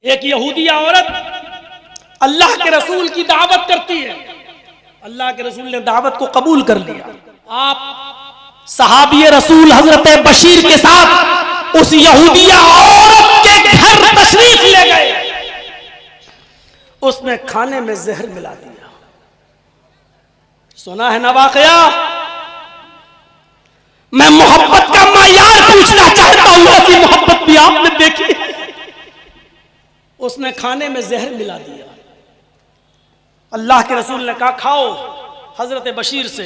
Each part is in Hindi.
एक यहूदिया औरत अल्लाह के रसूल की दावत करती है, अल्लाह के रसूल ने दावत को कबूल कर लिया। आप सहाबी रसूल हजरत बशीर के साथ उस यहूदिया औरत के घर तशरीफ ले गए। उसने खाने में जहर मिला दिया। सुना है ना वाकया? मैं मोहब्बत का मायार पूछना चाहता हूं, ऐसी मोहब्बत भी आपने देखी? उसने खाने में जहर मिला दिया। अल्लाह के रसूल ने कहा खाओ। हजरत बशीर से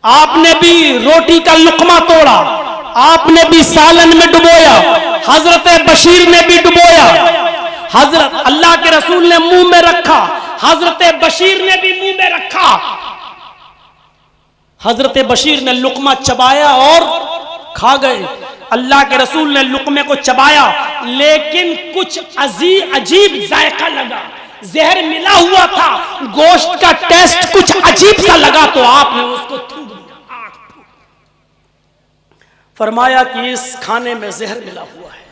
आपने भी रोटी का लुकमा तोड़ा, आपने भी सालन में डुबोया, हजरत बशीर ने भी डुबोया। हजरत अल्लाह के रसूल ने मुंह में रखा, हजरत बशीर ने भी मुंह में रखा। हजरत बशीर ने लुकमा चबाया और खा गए। अल्लाह के रसूल ने लुकमे को चबाया, लेकिन कुछ अजीब जायका लगा, जहर मिला हुआ था, गोश्त का टेस्ट कुछ अजीब सा लगा, तो आपने उसको थूक दिया। फरमाया कि इस खाने में जहर मिला हुआ है।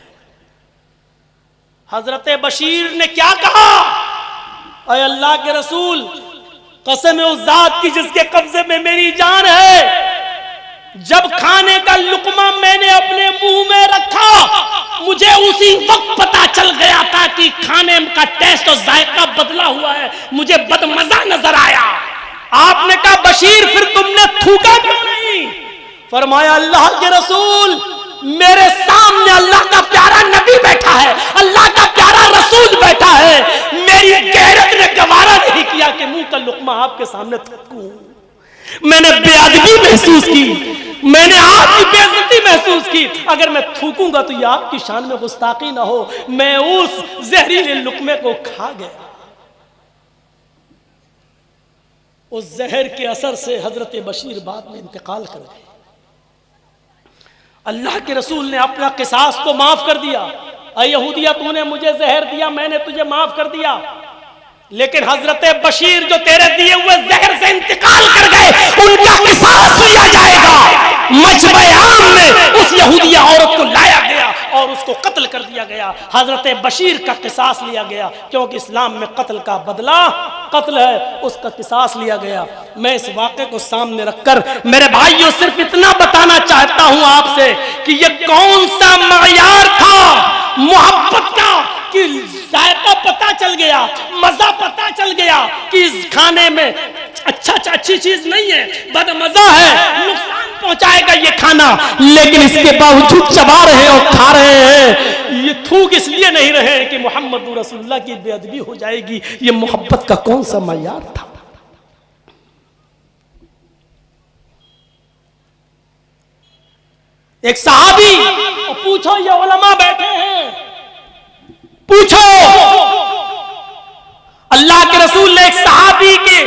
हजरत बशीर ने क्या कहा? अय अल्लाह के रसूल, कसम है उस जात की जिसके कब्जे में मेरी जान है, जब खाने का लुकमा मैंने अपने मुंह में रखा, मुझे उसी वक्त पता चल गया था कि खाने का टेस्ट और जायका बदला हुआ है, मुझे बदमजा नजर आया। आपने कहा बशीर फिर तुमने थूका क्यों नहीं? फरमाया अल्लाह के रसूल, मेरे सामने अल्लाह का प्यारा नबी बैठा है, अल्लाह का प्यारा रसूल बैठा है, मेरी गैरत ने गवारा नहीं किया कि मुंह का लुकमा आपके सामने थूकूं। मैंने बेअदबी महसूस की, मैंने आपकी बेइज्जती महसूस की। अगर मैं थूकूंगा तो ये आपकी शान में गुस्ताखी ना हो। मैं उस जहरीले लुकमे को खा गया। उस जहर के असर से हजरत बशीर बाद में इंतकाल कर गए। अल्लाह के रसूल ने अपना किसास तो माफ कर दिया। अय यहूदिया, तूने मुझे जहर दिया, मैंने तुझे माफ कर दिया, लेकिन हजरत बशीर जो तेरे दिए हुए जहर से इंतकाल कर गए, उनका किसास लिया जाएगा। मजमे आम में उस यहूदिया औरत को लाया गया और उसको कत्ल कर दिया गया। हजरत बशीर का किसास लिया गया, क्योंकि इस्लाम में कत्ल का बदला कत्ल है, उसका किसास लिया गया। मैं इस वाक़े को सामने रखकर मेरे भाइयों सिर्फ इतना बताना चाहता हूं आपसे कि ये कौन सा मयार था मोहब्बत का, कि जायका पता चल गया, मजा पता चल गया कि इस खाने में अच्छी चीज नहीं है, बदमजा है, नुकसान पहुंचाएगा ये खाना, लेकिन इसके बावजूद चबा रहे और खा रहे हैं। ये थूक इसलिए नहीं रहे कि मोहम्मद रसूलुल्लाह की बेअदबी हो जाएगी। ये मोहब्बत का कौन सा मयार था? एक सहाबी, पूछो, ये उलमा बैठे हैं, पूछो। अल्लाह के रसूल ने एक सहाबी के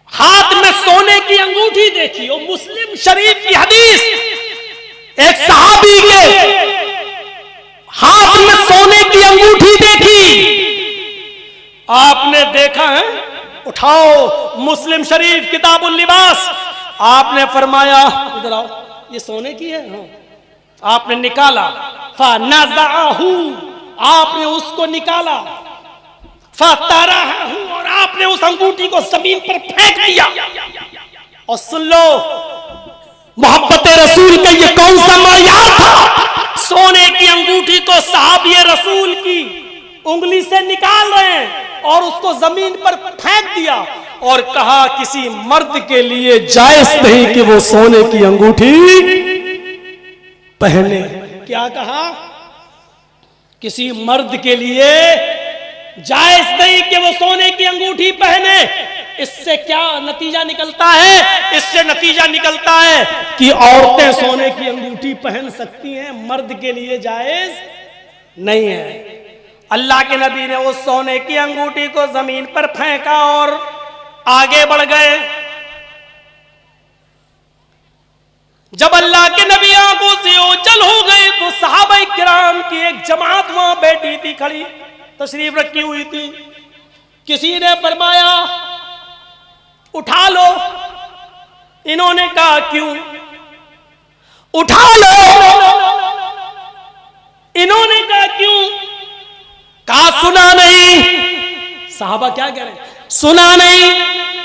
हाथ में सोने की अंगूठी देखी, और मुस्लिम शरीफ की हदीस, एक सहाबी के हाथ में सोने की अंगूठी देखी। आपने देखा है? उठाओ मुस्लिम शरीफ किताबुल लिबास, आपने फरमाया इधर आओ, ये सोने की है। हाँ। आपने निकाला, फनज़अहू, आपने उसको निकाला, फतरहू, और आपने उस अंगूठी को जमीन पर फेंक दिया। और सुन लो, मोहब्बत रसूल का ये कौन सा मयार था? सोने की अंगूठी को सहाबी रसूल की उंगली से निकाल रहे हैं और उसको जमीन पर फेंक दिया, और कहा किसी मर्द के लिए जायज नहीं कि वो सोने की अंगूठी पहने। क्या कहा? किसी मर्द के लिए जायज नहीं कि वो सोने की अंगूठी पहने। इससे क्या नतीजा निकलता है? इससे नतीजा निकलता है कि औरतें सोने की अंगूठी पहन सकती हैं, मर्द के लिए जायज नहीं है। अल्लाह के नबी ने उस सोने की अंगूठी को जमीन पर फेंका और आगे बढ़ गए। जब अल्लाह के नबी आंखों से ओझल हो गए तो सहाबाए किराम की एक जमात वहां बैठी थी, खड़ी तशरीफ रखी हुई थी। किसी ने फरमाया उठा लो। इन्होंने कहा क्यों? उठा लो। इन्होंने कहा क्यों? कहा सुना नहीं। साहबा क्या कह रहे हैं? सुना नहीं।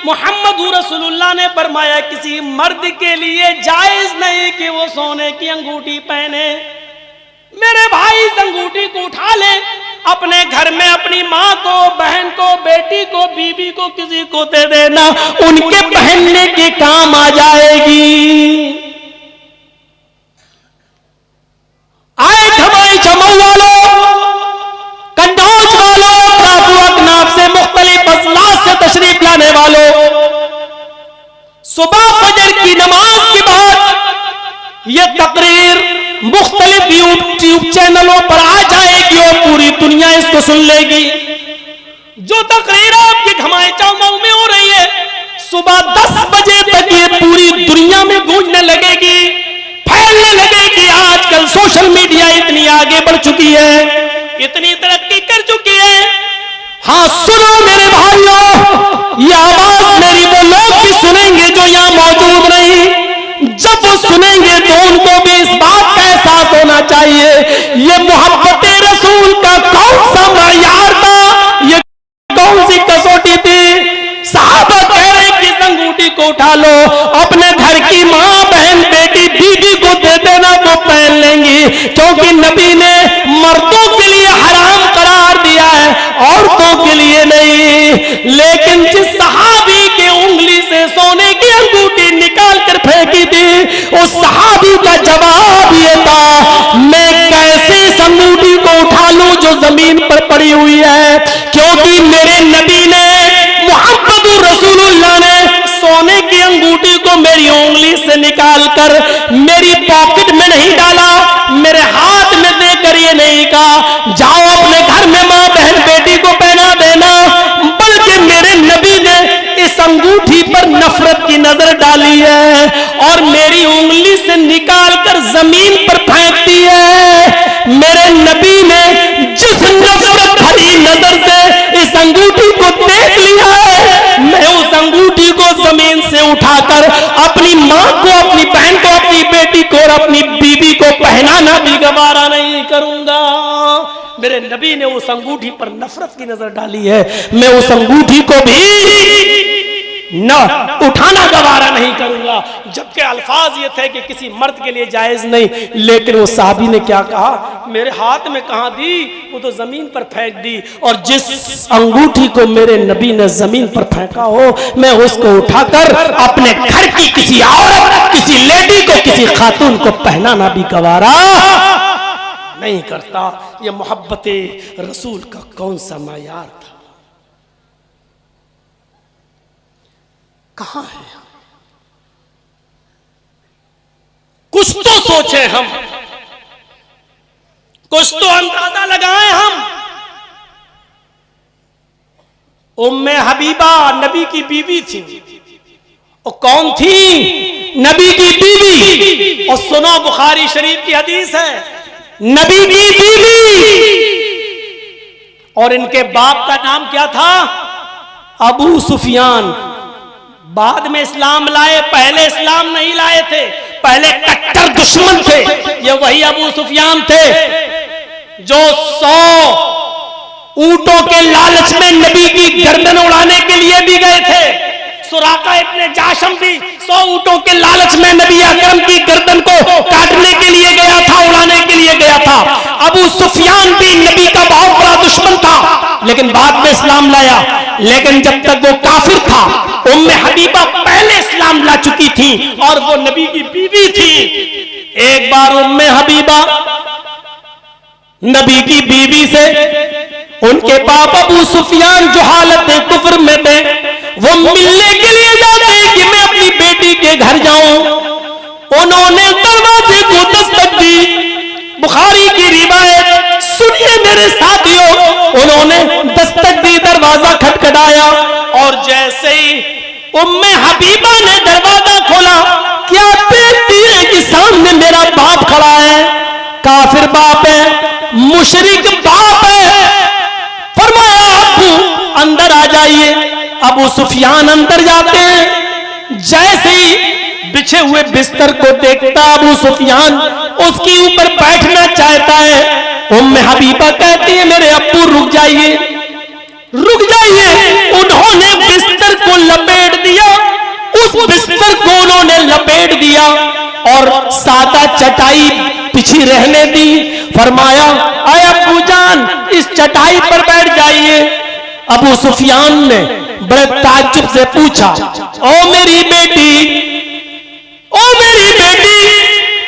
मोहम्मद रसूलुल्लाह ने फरमाया किसी मर्द के लिए जायज नहीं कि वो सोने की अंगूठी पहने। मेरे भाई इस अंगूठी को उठा ले, अपने घर में अपनी माँ को, बहन को, बेटी को, बीवी को, किसी को दे देना, उनके पहनने के काम आ जाएगी। आए धमाई चमऊ वालों, कंडौज वालों, काबू अकनाफ से मुख्तलिफ असलात से तशरीफ लाने वालों, सुबह फजर की नमाज के बाद ये तकरीर मुख्तलिफ यूट्यूब चैनलों पर आ जाएगी और पूरी दुनिया इसको सुन लेगी। जो तकरीर आपके घमाए चमऊ में हो रही है, सुबह 10 बजे तक ये पूरी दुनिया में गूंजने लगेगी, फैलने लगेगी। आजकल सोशल मीडिया इतनी आगे बढ़ चुकी है, इतनी तरक्की कर चुकी है। हाँ सुनो मेरे भाइयों, ये आवाज मेरी वो लोग भी सुनेंगे जो यहाँ मौजूद नहीं। जब वो सुनेंगे तो उनको भी इस बात का एहसास होना चाहिए ये मोहब्बत रसूल का कौन सा मयार था, ये कौन सी कसौटी थी। साहबा कह रहे कि इस अंगूठी को उठा लो, अपने घर की माँ, बहन, बेटी, बीवी को दे देना, वो पहन लेंगी, क्योंकि नबी ने मर्दों के लिए हराम करार दिया है, औरतों के लिए नहीं। लेकिन जिस सहाबी के उंगली से सोने की अंगूठी निकाल कर फेंकी थी, उस सहाबी का जवाब ये था, मैं कैसे इस अंगूठी को उठा लूं जो जमीन पर पड़ी हुई है, क्योंकि मेरे नबी ने, मोहम्मद रसूलुल्लाह ने सोने की अंगूठी को मेरी उंगली से निकालकर मेरी पॉकेट में नहीं डाला, मेरे हाथ में देकर ये नहीं कहा जाओ अपने घर में मां, बहन, बेटी को पहना देना, बल्कि मेरे नबी ने इस अंगूठी पर नफरत की नजर डाली है और मेरी उंगली से निकालकर जमीन पर फेंक दी है। मेरे नबी ने जिस नफरत भरी नजर से इस अंगूठी को देख लिया है, मैं उस अंगूठी को जमीन से उठाकर अपनी मां को, अपनी बहन को, अपनी बेटी को और अपनी बीवी को पहनाना भी गवारा नहीं करूंगा। मेरे नबी ने उस अंगूठी पर नफरत की नजर डाली है, मैं उस अंगूठी को भी न उठाना गवारा नहीं करूंगा। जबकि अल्फाज ये थे कि किसी मर्द के लिए जायज नहीं, लेकिन वो साहबी ने क्या कहा, मेरे हाथ में कहां दी, वो तो जमीन पर फेंक दी। और जिस अंगूठी को मेरे नबी ने जमीन पर फेंका हो, मैं उसको उठाकर अपने घर की किसी औरत, किसी लेडी को, किसी खातून को पहनाना भी गवारा नहीं करता। ये मोहब्बत रसूल का कौन सा मयार था, कहां है? कुछ तो सोचे हम, कुछ तो अंदाजा लगाएं हम। उम्मे हबीबा नबी की बीवी थी। और कौन थी? नबी की बीवी। और सुनो, बुखारी शरीफ की हदीस है, नबी की बीवी। और इनके बाप का नाम क्या था? अबू सुफियान। बाद में इस्लाम लाए, पहले इस्लाम नहीं लाए थे, पहले कट्टर दुश्मन थे। ये वही अबू सुफियान थे जो 100 ऊंटों के लालच में नबी की गर्दन उड़ाने के लिए भी गए थे। सुराका इब्ने जाशम भी 100 ऊंटों के लालच में नबी अकरम की गर्दन को काटने के लिए गया था, उड़ाने के लिए गया था। अबू सुफियान भी नबी का बहुत बड़ा दुश्मन था, लेकिन बाद में इस्लाम लाया। लेकिन जब तक वो काफिर था, उम्मे हबीबा पहले इस्लाम ला चुकी थी और वो नबी की बीवी थी। एक बार उम्मे हबीबा नबी की बीवी से, उनके बाप अबू सुफियान जो हालत कुफ्र में थे, वो मिलने के लिए जाते हैं कि मैं अपनी बेटी के घर जाऊं। उन्होंने दरवाजे को दस्तक दी। बुखारी की रिवायत सुनिए मेरे साथियों, उन्होंने दस्तक दी, दरवाजा खटखटाया और जैसे ही उम्मे हबीबा ने दरवाजा खोला, क्या देखती है कि सामने मेरा बाप खड़ा है, काफिर बाप है, मुशरिक बाप है। फरमाया अबू अंदर आ जाइए। अबू सुफियान अंदर जाते हैं, जैसे ही बिछे हुए बिस्तर को देखता अबू सुफियान उसके ऊपर बैठना चाहता है, उम्मे हबीबा कहती है मेरे अब्बू रुक जाइए, रुक जाइए। उन्होंने बिस्तर को लपेट दिया, उस बिस्तर को उन्होंने लपेट दिया और सादा चटाई पिछी रहने दी। फरमाया आए अब्बू जान इस चटाई पर बैठ जाइए। अबू सुफियान ने बड़े ताज्जुब से पूछा, ओ मेरी बेटी, ओ मेरी बेटी,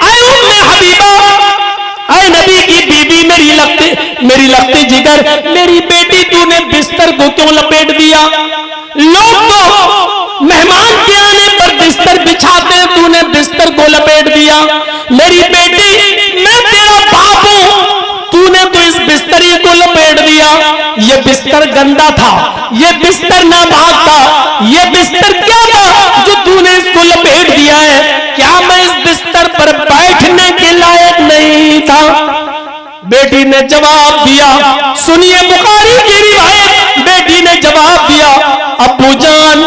आए उम्मे हबीबा, आए नबी की बीबी, मेरी लगती जिगर, मेरी बेटी तूने बिस्तर को क्यों लपेट दिया? लोग तो मेहमान के आने पर बिस्तर बिछाते, तूने बिस्तर को लपेट दिया। मेरी बेटी मैं तेरा बाप हूं, तूने तो इस बिस्तरी को लपेट दिया। ये बिस्तर गंदा था, ये बिस्तर नापाक था, ये बिस्तर क्या था जो तूने इसको लपेट दिया है? क्या मैं इस बिस्तर पर बैठने के लायक नहीं था? बेटी ने जवाब दिया, सुनिए बुखारी की रिवायत, बेटी ने जवाब दिया, अब्बू जान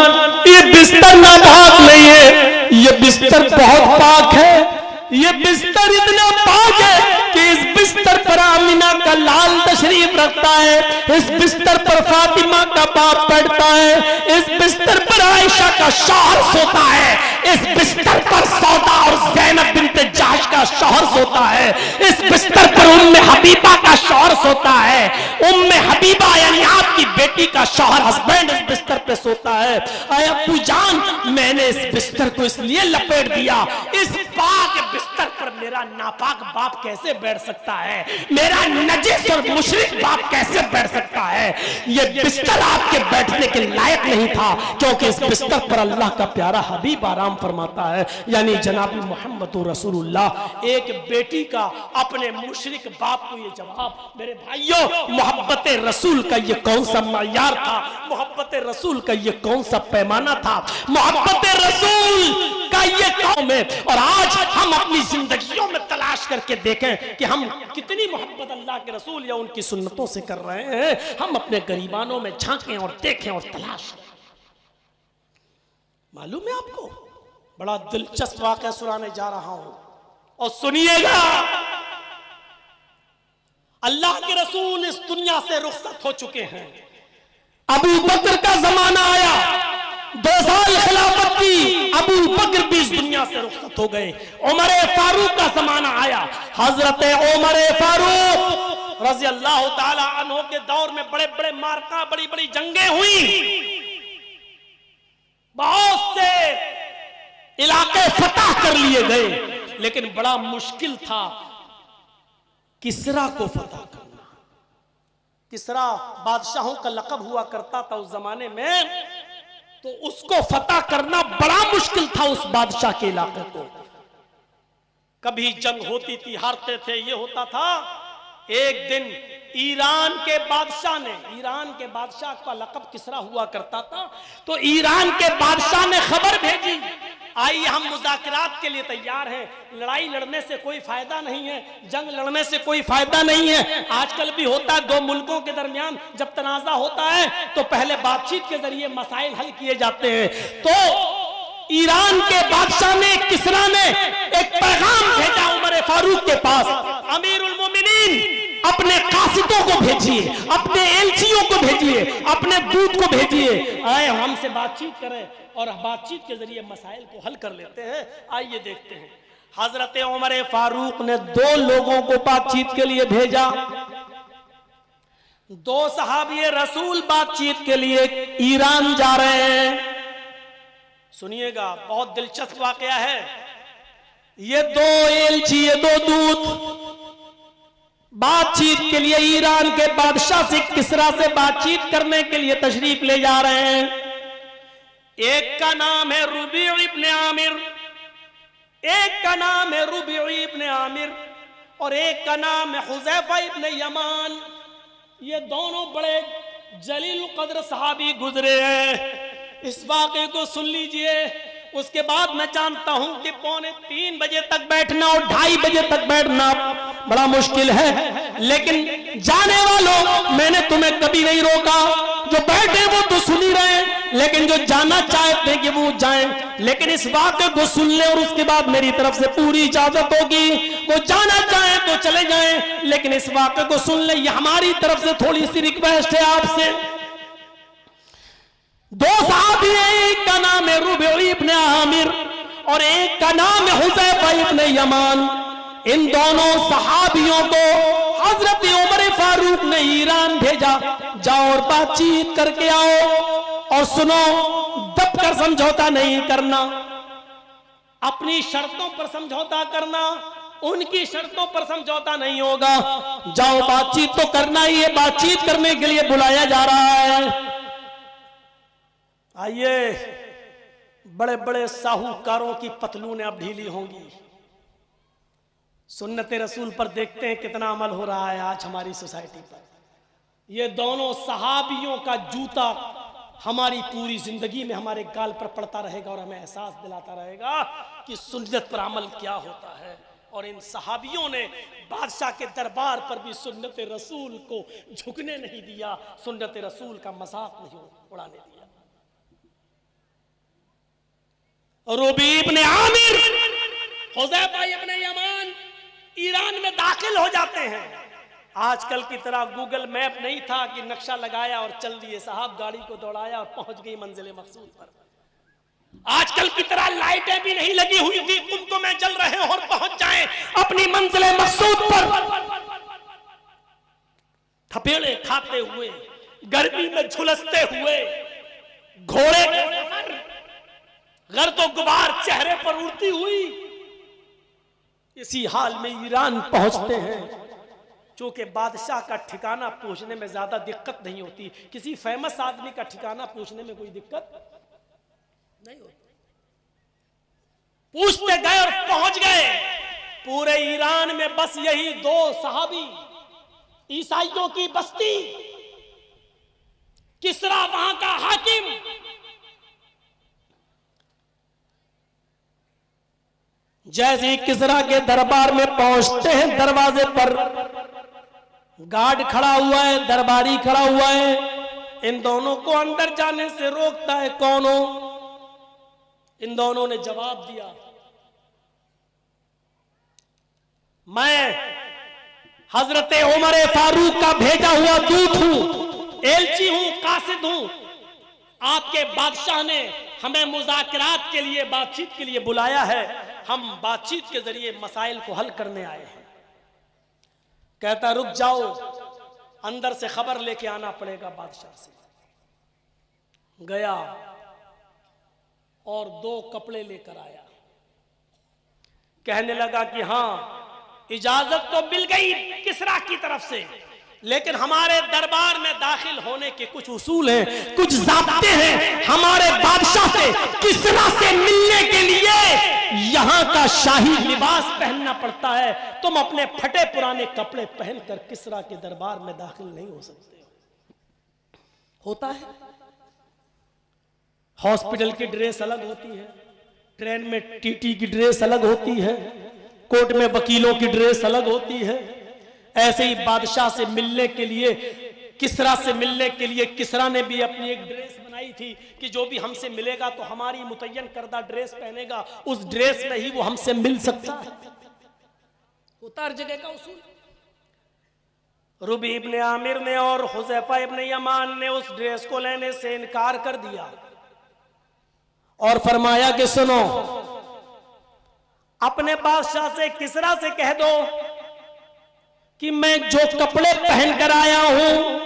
ये बिस्तर नापाक नहीं है, ये बिस्तर बहुत पाक है। ये बिस्तर इतना पाक है कि इस बिस्तर पर आमिना का लाल तशरीफ रखता है, इस बिस्तर पर फातिमा का बाप बैठता है, इस बिस्तर पर आयशा का शौहर सोता है, इस बिस्तर पर सौदा और ज़ैनब बिन्ते जहश का शौहर सोता है, इस बिस्तर पर उम्मे हबीबा का शौहर सोता है। उम्मे हबीबा यानी आपकी बेटी का शौहर हस्बैंड इस बिस्तर पे सोता है। आए अब्बू जान मैंने इस बिस्तर को इसलिए लपेट दिया, इस पाक बिस्तर पर मेरा नापाक बाप कैसे बैठ सकता है? मेरा नजीस और मुशरिक बाप कैसे बैठ सकता है? ये बिस्तर आपके बैठने के लायक नहीं था, क्योंकि इस बिस्तर पर अल्लाह का प्यारा हबीब आराम फरमाता है, यानी जनाबी मोहम्मद रसूलुल्लाह। एक बेटी का अपने मुशरिक बाप को ये जवाब। मेरे भाइयों, मोहब्बत रसूल का ये कौन सा मयार था? मोहब्बत रसूल का ये कौन सा पैमाना था? मोहब्बत रसूल का ये कौम है। और आज हम अपनी जिंदगियों में तलाश करके देखें कि हम कितनी मोहब्बत अल्लाह के रसूल या उनकी सुन्नतों से कर रहे हैं। हम अपने गरीबानों में झांकें और देखें और तलाश करें। मालूम है आपको, बड़ा दिलचस्प वाक़या सुनाने जा रहा हूं और सुनिएगा। अल्लाह के रसूल इस दुनिया से रुखसत हो चुके हैं। अबू बकर का जमाना आया, 2 साल खिलाफत की, अबू बकर भी इस दुनिया से रुखसत हो गए। उमर फारूक का जमाना आया, हजरत उमर फारूक रज़ी अल्लाह ताला अन्हु के दौर में बड़े बड़े मार्का, बड़ी बड़ी जंगें हुई, बहुत से इलाके फतह कर लिए गए, लेकिन बड़ा मुश्किल था किसरा को फतह करना। किसरा बादशाहों का लक़ब हुआ करता था उस जमाने में, तो उसको फतह करना बड़ा मुश्किल था उस बादशाह के इलाके को। कभी जंग होती थी, हारते थे, ये होता था। एक दिन ईरान के बादशाह ने, ईरान के बादशाह का लक़ब किसरा हुआ करता था, तो ईरान के बादशाह ने खबर भेजी, आइए हम मुज़ाकरात के लिए तैयार हैं, लड़ाई लड़ने से कोई फायदा नहीं है, जंग लड़ने से कोई फायदा नहीं है। आजकल भी होता है, 2 मुल्कों के दरमियान जब तनाज़ा होता है तो पहले बातचीत के जरिए मसाइल हल किए जाते हैं। तो ईरान के बादशाह ने, किसरा ने एक पैगाम भेजा उमर फारूक के पास, अमीरुल मोमिनीन अपने कासिदों को भेजिए, अपने एलचियों को भेजिए, अपने दूत को भेजिए, आए हमसे बातचीत करें और बातचीत के जरिए मसाइल को हल कर लेते हैं। आइए देखते हैं। हजरत उमर फारूक ने 2 लोगों को बातचीत के लिए भेजा। 2 सहाबी रसूल बातचीत के लिए ईरान जा रहे हैं। सुनिएगा, बहुत दिलचस्प वाकया है। ये 2 एलची, ये 2 दूत बातचीत के लिए ईरान के बादशाह से, किसरा से बातचीत करने के लिए तशरीफ ले जा रहे हैं। एक का नाम है रुबी इब्न आमिर, एक का नाम है रुबी इब्न आमिर और एक का नाम है हुज़ैफा इब्न यमान। ये दोनों बड़े जलील कद्र सहाबी गुजरे हैं। इस वाक़े को सुन लीजिए। उसके बाद मैं जानता हूं कि 2:45 बजे तक बैठना और 2:30 बजे तक बैठना बड़ा मुश्किल है, लेकिन जाने वालों मैंने तुम्हें कभी नहीं रोका। जो बैठे वो तो सुन ही रहे हैं, लेकिन जो जाना चाहते हैं कि वो जाएं, लेकिन इस वाक़े को सुन ले और उसके बाद मेरी तरफ से पूरी इजाजत होगी। वो जाना चाहे तो चले जाएं, लेकिन इस वाक़े को सुन ले, ये हमारी तरफ से थोड़ी सी रिक्वेस्ट है आपसे। दो सहाबी हैं, एक का नाम है रुबई इब्न आमिर और एक का नाम है हुज़ैफा इब्न यमान। इन दोनों सहाबियों को हजरत उमर फारूक ने ईरान भेजा, जाओ और बातचीत करके आओ और सुनो, दबकर समझौता नहीं करना, अपनी शर्तों पर समझौता करना, उनकी शर्तों पर समझौता नहीं होगा। जाओ बातचीत तो करना ही है, बातचीत करने के लिए बुलाया जा रहा है। आइए, बड़े बड़े साहूकारों की पतलूनें अब ढीली होंगी। सुन्नत रसूल पर देखते हैं कितना अमल हो रहा है आज हमारी सोसाइटी पर। ये दोनों सहाबियों का जूता हमारी पूरी जिंदगी में हमारे गाल पर पड़ता रहेगा और हमें एहसास दिलाता रहेगा कि सुन्नत पर अमल क्या होता है। और इन सहाबियों ने बादशाह के दरबार पर भी सुन्नत रसूल को झुकने नहीं दिया, सुन्नत रसूल का मजाक नहीं उड़ाने दिया। रुबई इब्न आमिर, हुज़ैफा इब्न यमान ईरान में दाखिल हो जाते हैं। आजकल की तरह गूगल मैप नहीं था कि नक्शा लगाया और चल दिए साहब, गाड़ी को दौड़ाया और पहुंच गई मंजिल मकसूद पर। आजकल की तरह लाइटें भी नहीं लगी हुई थी कुंतों में जल रहे हो और पहुंच जाएं अपनी मंजिल मकसूद पर। थपेड़े खाते हुए, गर्मी में झुलसते हुए, घोड़े घर तो गुबार चेहरे पर उड़ती हुई, इसी हाल में ईरान पहुंचते हैं। चूंकि बादशाह का ठिकाना पूछने में ज्यादा दिक्कत नहीं होती, किसी फेमस आदमी का ठिकाना पूछने में कोई दिक्कत नहीं होती। पूछते गए और पहुंच गए। पूरे ईरान में बस यही दो सहाबी, ईसाइयों की बस्ती, किसरा वहां का हाकिम। जैसे ही किसरा के दरबार में पहुंचते हैं, दरवाजे पर गार्ड खड़ा हुआ है, दरबारी खड़ा हुआ है। इन दोनों को अंदर जाने से रोकता है। कौन हो? इन दोनों ने जवाब दिया, मैं हजरत उमर फारूक का भेजा हुआ दूत हूं, एलची हूं, कासिद हूं। आपके बादशाह ने हमें मुज़ाकरात के लिए, बातचीत के लिए बुलाया है। हम बातचीत के जरिए मसाइल को हल करने आए हैं। कहता रुक जाओ, अंदर से खबर लेके आना पड़ेगा बादशाह से। गया और 2 कपड़े लेकर आया। कहने लगा कि हां, इजाजत तो मिल गई किसरा की तरफ से, लेकिन हमारे दरबार में दाखिल होने के कुछ उसूल हैं, कुछ ज़ाब्ते हैं। हमारे बादशाह से, किसरा से मिलने के लिए यहां का शाही लिबास पहनना पड़ता है। तुम अपने फटे पुराने कपड़े पहनकर किसरा के दरबार में दाखिल नहीं हो सकते। होता है, हॉस्पिटल की ड्रेस अलग होती है, ट्रेन में टीटी की ड्रेस अलग होती है, कोर्ट में वकीलों की ड्रेस अलग होती है। ऐसे ही बादशाह से मिलने के लिए, किसरा से मिलने के लिए किसरा ने भी अपनी एक ड्रेस बनाई थी कि जो भी हमसे मिलेगा तो हमारी मुतय्यन करदा ड्रेस पहनेगा, उस ड्रेस में ही वो हमसे मिल सकता है। होता हर जगह का उसूल। रुबई इब्न आमिर ने और हुज़ैफा इब्न यमान ने उस ड्रेस को लेने से इनकार कर दिया और फरमाया कि सुनो, अपने बादशाह से, किसरा से कह दो कि मैं जो कपड़े पहन कर आया हूं,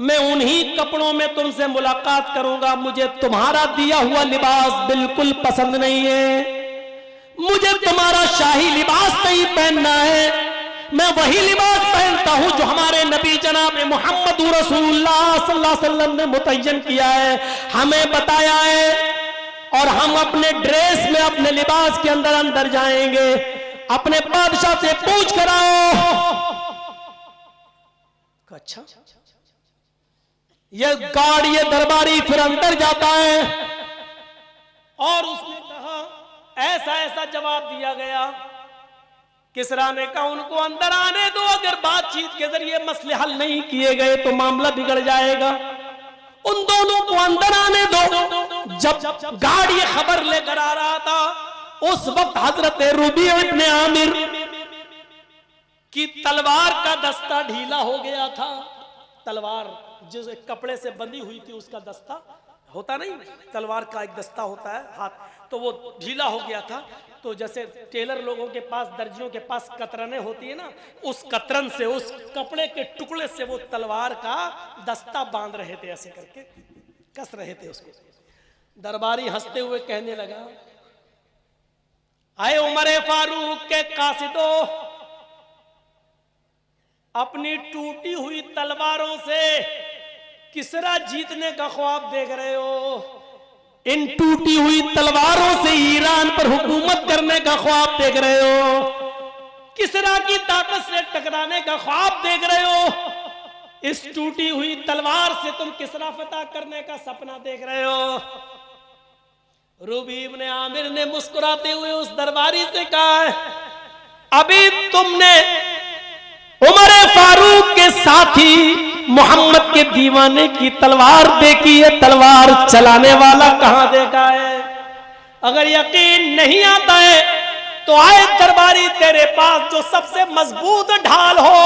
मैं उन्हीं कपड़ों में तुमसे मुलाकात करूंगा। मुझे तुम्हारा दिया हुआ लिबास बिल्कुल पसंद नहीं है, मुझे तुम्हारा शाही लिबास नहीं पहनना है। मैं वही लिबास पहनता हूं जो हमारे नबी जनाब मोहम्मद रसूलुल्लाह सल्लल्लाहु अलैहि वसल्लम ने मुतय्यन किया है, हमें बताया है। और हम अपने ड्रेस में, अपने लिबास के अंदर अंदर जाएंगे। अपने बादशाह से पूछ कर आओ। अच्छा, ये गार्ड, ये दरबारी फिर अंदर जाता है और उसने कहा, ऐसा ऐसा जवाब दिया गया। किसरा ने कहा उनको अंदर आने दो, अगर बातचीत के जरिए मसले हल नहीं किए गए तो मामला बिगड़ जाएगा। उन दोनों को अंदर आने दो। जब गाड़ी खबर लेकर आ रहा था, उस वक्त हजरत रुबी इब्ने आमिर की तलवार का दस्ता ढीला हो गया था। तलवार जिस कपड़े से बंधी हुई थी उसका दस्ता होता नहीं, तलवार का एक दस्ता होता है हाथ, तो वो ढीला हो गया था। तो जैसे टेलर लोगों के पास, दर्जियों के पास कतरने होती है ना, उस कतरन से, उस कपड़े के टुकड़े से वो तलवार का दस्ता बांध रहे थे, ऐसे करके कस रहे थे उसको। दरबारी हंसते हुए कहने लगा, आए उमर फारूक के कासिदो, अपनी टूटी हुई तलवारों से किसरा जीतने का ख्वाब देख रहे हो? इन टूटी हुई तलवारों से ईरान पर हुकूमत करने का ख्वाब देख रहे हो? किसरा की ताकत से टकराने का ख्वाब देख रहे हो? इस टूटी हुई तलवार से तुम किसरा फतह करने का सपना देख रहे हो? रुबी इब्ने आमिर ने मुस्कुराते हुए उस दरबारी से कहा, अभी तुमने उमर फारूक के साथी मोहम्मद के दीवाने की तलवार देखी है, तलवार चलाने वाला कहां देखा है? अगर यकीन नहीं आता है तो आए दरबारी तेरे पास जो सबसे मजबूत ढाल हो,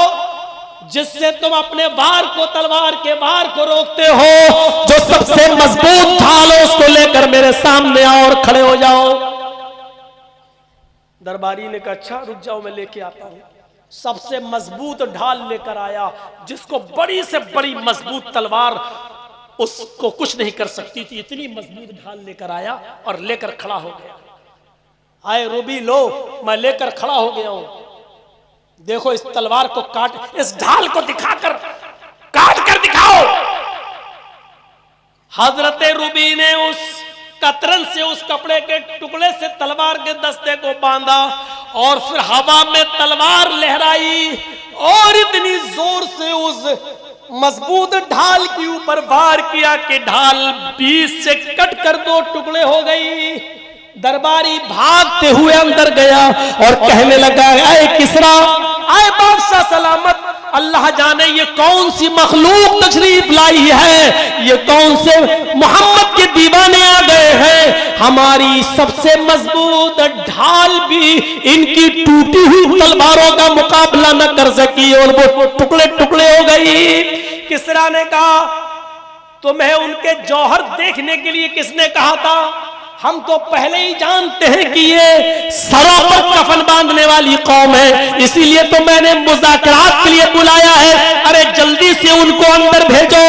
जिससे तुम अपने वार को, तलवार के वार को रोकते हो, जो सबसे मजबूत ढाल हो उसको लेकर मेरे सामने आओ और खड़े हो जाओ। दरबारी ने कहा, अच्छा रुक जाओ, मैं लेके आता हूं। सबसे मजबूत ढाल लेकर आया, जिसको बड़ी से बड़ी मजबूत तलवार उसको कुछ नहीं कर सकती थी, इतनी मजबूत ढाल लेकर आया और लेकर खड़ा हो गया। आए रूबी, लो मैं लेकर खड़ा हो गया हूं, देखो इस तलवार को काट, इस ढाल को दिखाकर काट कर दिखाओ। हजरत रूबी ने उस कतरन से, उस कपड़े के टुकड़े से तलवार के दस्ते को बांधा और फिर हवा में तलवार लहराई और इतनी जोर से उस मजबूत ढाल के ऊपर वार किया कि ढाल बीच से कट कर दो टुकड़े हो गई। दरबारी भागते हुए अंदर गया और कहने लगा, आए किसरा, आए बादशाह सलामत, अल्लाह जाने ये कौन सी मखलूक तशरीफ लाई है, ये कौन से मोहम्मद के दीवाने आ गए हैं, हमारी सबसे मजबूत ढाल भी इनकी टूटी हुई तलवारों का मुकाबला न कर सकी और वो टुकड़े टुकड़े हो गई। किसरा ने कहा, तुम्हें उनके जौहर देखने के लिए किसने कहा था? हम तो पहले ही जानते हैं कि ये सरों पर कफन बांधने वाली कौम है, इसीलिए तो मैंने मुज़ाकरात के लिए बुलाया है। अरे जल्दी से उनको अंदर भेजो।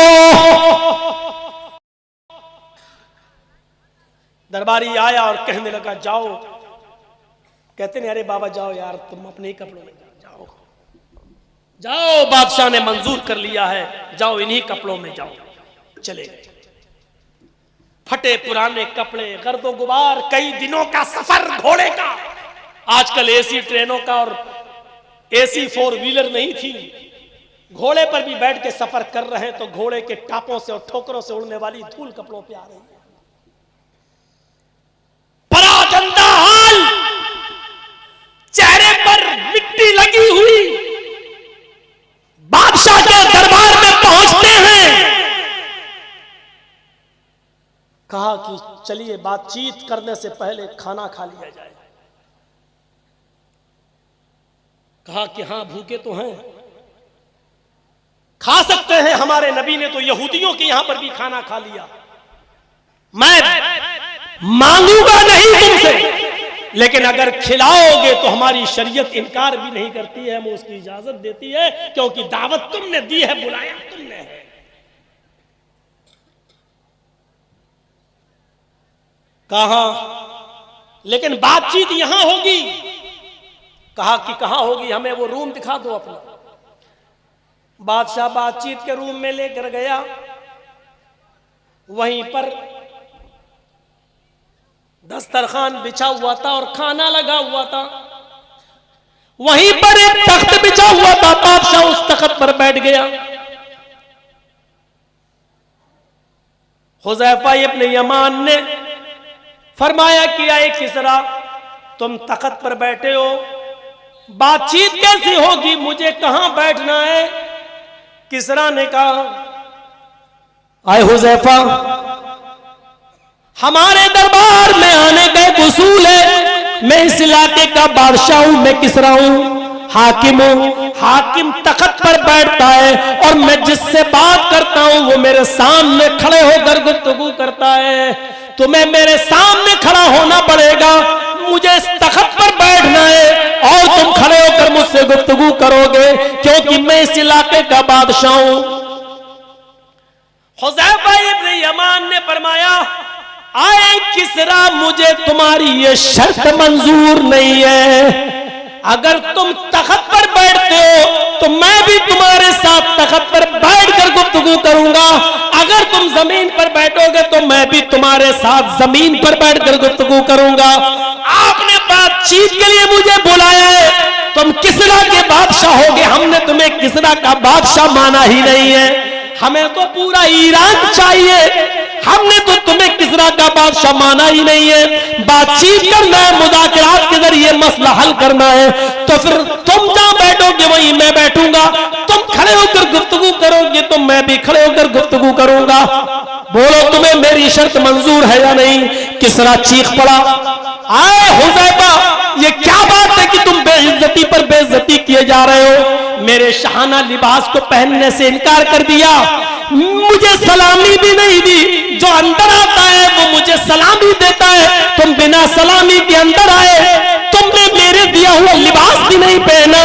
दरबारी आया और कहने लगा, जाओ। कहते नहीं, अरे बाबा जाओ यार, तुम अपने ही कपड़ों में जाओ, जाओ, बादशाह ने मंजूर कर लिया है, जाओ इन्हीं कपड़ों में जाओ। चले गए, फटे पुराने कपड़े, गर्दो गुबार, कई दिनों का सफर घोड़े का। आजकल एसी ट्रेनों का और एसी 4 व्हीलर नहीं थी, घोड़े पर भी बैठ के सफर कर रहे हैं तो घोड़े के टापों से और ठोकरों से उड़ने वाली धूल कपड़ों पे आ रही है। परागंदा हाल, चेहरे पर मिट्टी लगी हुई, बादशाह के दरबार में पहुंचते हैं। कहा कि चलिए बातचीत करने से पहले खाना खा लिया जाए। कहा कि हाँ भूखे तो हैं, खा सकते हैं, हमारे नबी ने तो यहूदियों के यहां पर भी खाना खा लिया। मैं मांगूंगा नहीं तुमसे, लेकिन अगर खिलाओगे तो हमारी शरीयत इनकार भी नहीं करती है, हमें उसकी इजाजत देती है, क्योंकि दावत तुमने दी है, बुलाया तुमने है। कहा लेकिन बातचीत यहां होगी। कहा कि कहां होगी, हमें वो रूम दिखा दो अपना। बादशाह बातचीत के रूम में लेकर गया, वहीं पर दस्तरखान बिछा हुआ था और खाना लगा हुआ था, वहीं पर एक तख्त बिछा हुआ था, बादशाह उस तख्त पर बैठ गया। हुज़ैफा इब्न यमान ने फरमाया कि आए किसरा, तुम तख्त पर बैठे हो, बातचीत कैसी होगी, मुझे कहां बैठना है? किसरा ने कहा, आए हुज़ैफा, हमारे दरबार में आने का एक उसूल है, मैं इस इलाके का बादशाह हूं, मैं किसरा हूं, हाकिम हूं। हाकिम तख्त पर बैठता है और मैं जिससे बात करता हूं वो मेरे सामने खड़े होकर गुफ्तगू करता है। तुम्हें मेरे सामने खड़ा होना पड़ेगा, मुझे इस तख्त पर बैठना है और तुम खड़े होकर मुझसे गुफ्तगू करोगे, क्योंकि मैं इस इलाके का बादशाह हूं। हुज़ैफा इब्न यमान ने फरमाया, आए किसरा, मुझे तुम्हारी ये शर्त मंजूर नहीं है। अगर तुम तख्त पर बैठते हो तो मैं भी तुम्हारे साथ तख्त पर बैठकर गुफ्तगू करूंगा, अगर तुम जमीन पर बैठोगे तो मैं भी तुम्हारे साथ जमीन पर बैठकर गुफ्तगू करूंगा। आपने बातचीत के लिए मुझे बुलाया है, तुम किसरा के बादशाह होगे, हमने तुम्हें किसरा का बादशाह माना ही नहीं है, हमें तो पूरा ईरान चाहिए, हमने तो तुम्हें किसरा का बादशाह माना ही नहीं है। बातचीत करना है, मुज़ाकरात के जरिए मसला हल करना है, तो फिर तुम जहां बैठोगे वहीं मैं बैठूंगा, तुम खड़े होकर गुफ्तगू करोगे तो मैं भी खड़े होकर गुफ्तगू करूंगा। बोलो तुम्हें मेरी शर्त मंजूर है या नहीं। किसरा चीख पड़ा, आए हुज़ैफा, ये क्या बात है कि तुम बेइज्जती पर बेइज्जती किए जा रहे हो, मेरे शाहाना लिबास को पहनने से इनकार कर दिया, मुझे सलामी भी नहीं दी, जो अंदर आता है वो मुझे सलामी देता है, तुम बिना सलामी के अंदर आए, तुमने मेरे दिया हुआ लिबास भी नहीं पहना,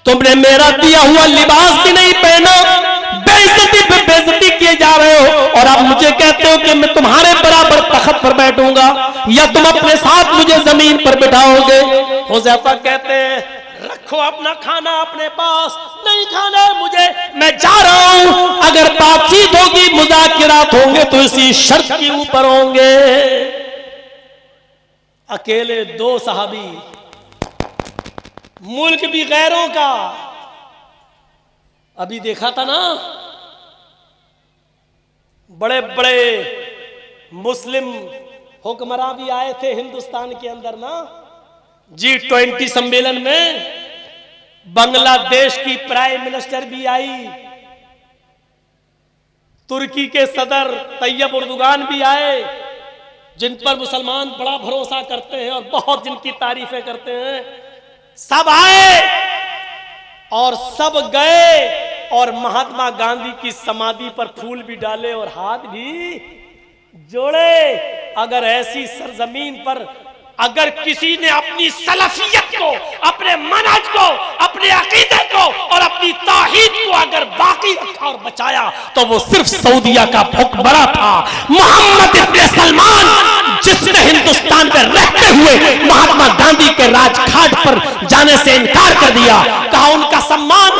तुमने मेरा दिया हुआ लिबास भी नहीं पहना, बेइज्जती पे बेइज्जती किए जा रहे हो और आप मुझे कहते हो कि मैं तुम्हारे बराबर तख्त पर बैठूंगा या तुम अपने साथ मुझे जमीन पर बिठाओगे। हुज़ैफा कहते हैं, रखो अपना खाना अपने पास, नहीं खाना है मुझे, मैं जा रहा हूं, अगर बातचीत होगी मुज़ाकिरात होंगे तो इसी शर्त के ऊपर होंगे। अकेले दो सहाबी, मुल्क भी गैरों का, अभी देखा था ना, बड़े बड़े मुस्लिम हुक्मरान भी आए थे हिंदुस्तान के अंदर ना, G20 सम्मेलन में बांग्लादेश की प्राइम मिनिस्टर भी आई, तुर्की के सदर तैयब उर्दुगान भी आए, जिन पर मुसलमान बड़ा भरोसा करते हैं और बहुत जिनकी तारीफें करते हैं, सब आए और सब गए और महात्मा गांधी की समाधि पर फूल भी डाले और हाथ भी जोड़े। अगर ऐसी सरजमीन पर अगर किसी ने अपनी सलफियत को, अपने मनहज को, अपने अकीदे को और अपनी तौहीद को अगर बाकी रखा और बचाया तो वो सिर्फ सऊदिया का हुक्मरान था, मोहम्मद इब्न सलमान, जिसने हिंदुस्तान में रहते हुए महात्मा गांधी के राजघाट पर जाने से इनकार कर दिया। कहा उनका सम्मान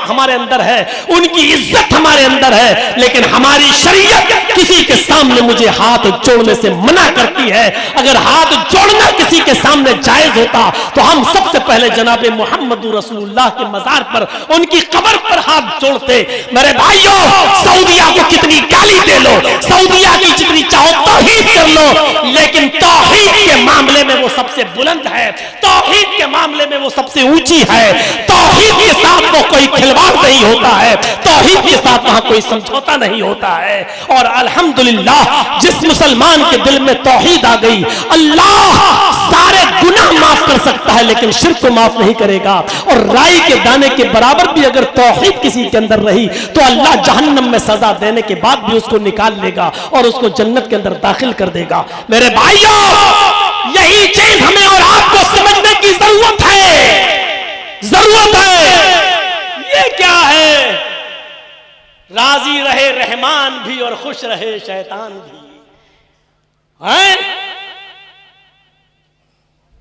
हमारे अंदर है, उनकी इज्जत हमारे अंदर है, लेकिन हमारी शरीयत किसी के सामने मुझे हाथ जोड़ने से मना करती है। अगर हाथ जोड़ना किसी के सामने जायज होता तो हम सबसे पहले जनाबे मोहम्मद रसूलुल्लाह के मजार पर, उनकी कब्र पर हाथ जोड़ते। मेरे भाइयों, सऊदिया को कितनी गाली दे लो, सऊदिया की जितनी चाहो तौहीद कर लो, लेकिन तौहीद के मामले में वो सबसे बुलंद है, तौहीद के मामले में वो सबसे ऊंची है, तौहीद के साथ वो कोई खिलवाड़ नहीं होता है, तौहीद के साथ वहां कोई समझौता नहीं होता है। और अल्हम्दुलिल्लाह जिस मुसलमान के दिल में तौहीद आ गई, अल्लाह सारे गुनाह माफ कर सकता है लेकिन शिर्क को माफ नहीं करेगा। और राई के दाने के बराबर भी अगर तौहीद किसी के अंदर रही तो अल्लाह जहन्नम में सजा देने के बाद भी उसको निकाल लेगा और उसको जन्नत के अंदर दाखिल कर देगा। मेरे भाइयों, यही चीज हमें और आपको समझने की जरूरत है, जरूरत है। ये क्या है? राजी रहे रहमान भी और खुश रहे शैतान भी है।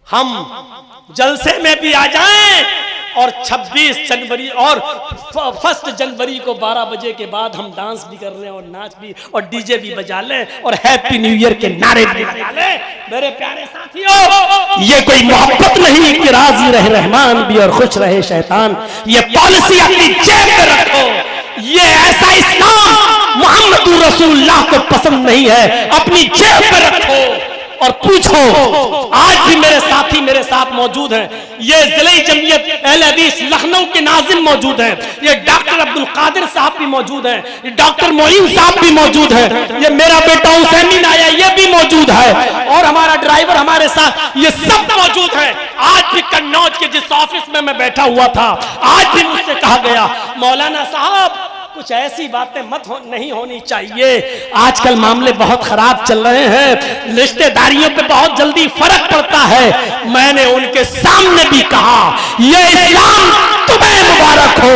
हम जलसे में भी आ जाएं और 26 जनवरी और 1 जनवरी को 12 बजे के बाद हम डांस भी कर रहे हैं और नाच भी और डीजे भी बजा लें और हैप्पी न्यू ईयर के नारे भी लगा लें। मेरे प्यारे साथियों, ये कोई मोहब्बत नहीं कि राजी रहे रहमान भी और खुश रहे शैतान। ये पॉलिसी अपनी जेब में रखो। ये ऐसा इस्लाम मोहम्मद रसूलुल्लाह को पसंद नहीं है, अपनी जेब में रखो और पूछो। आज भी मेरे साथी मेरे साथ मौजूद हैं। ये ज़िले जमीयत अहले हदीस लखनऊ के नाज़िम मौजूद हैं। ये डॉक्टर अब्दुल कादिर साहब भी मौजूद हैं। ये डॉक्टर मोइन साहब भी मौजूद हैं। ये मेरा बेटा हुसैन आया, ये भी मौजूद है। और हमारा ड्राइवर हमारे साथ, ये सब मौजूद है। आज भी कन्नौज के जिस ऑफिस में मैं बैठा हुआ था, आज भी मुझसे कहा गया, मौलाना साहब कुछ ऐसी बातें नहीं होनी चाहिए। आजकल मामले बहुत खराब चल रहे हैं, रिश्तेदारियों पे बहुत जल्दी फर्क पड़ता है। मैंने उनके सामने भी कहा, ये इस्लाम तुम्हें मुबारक हो,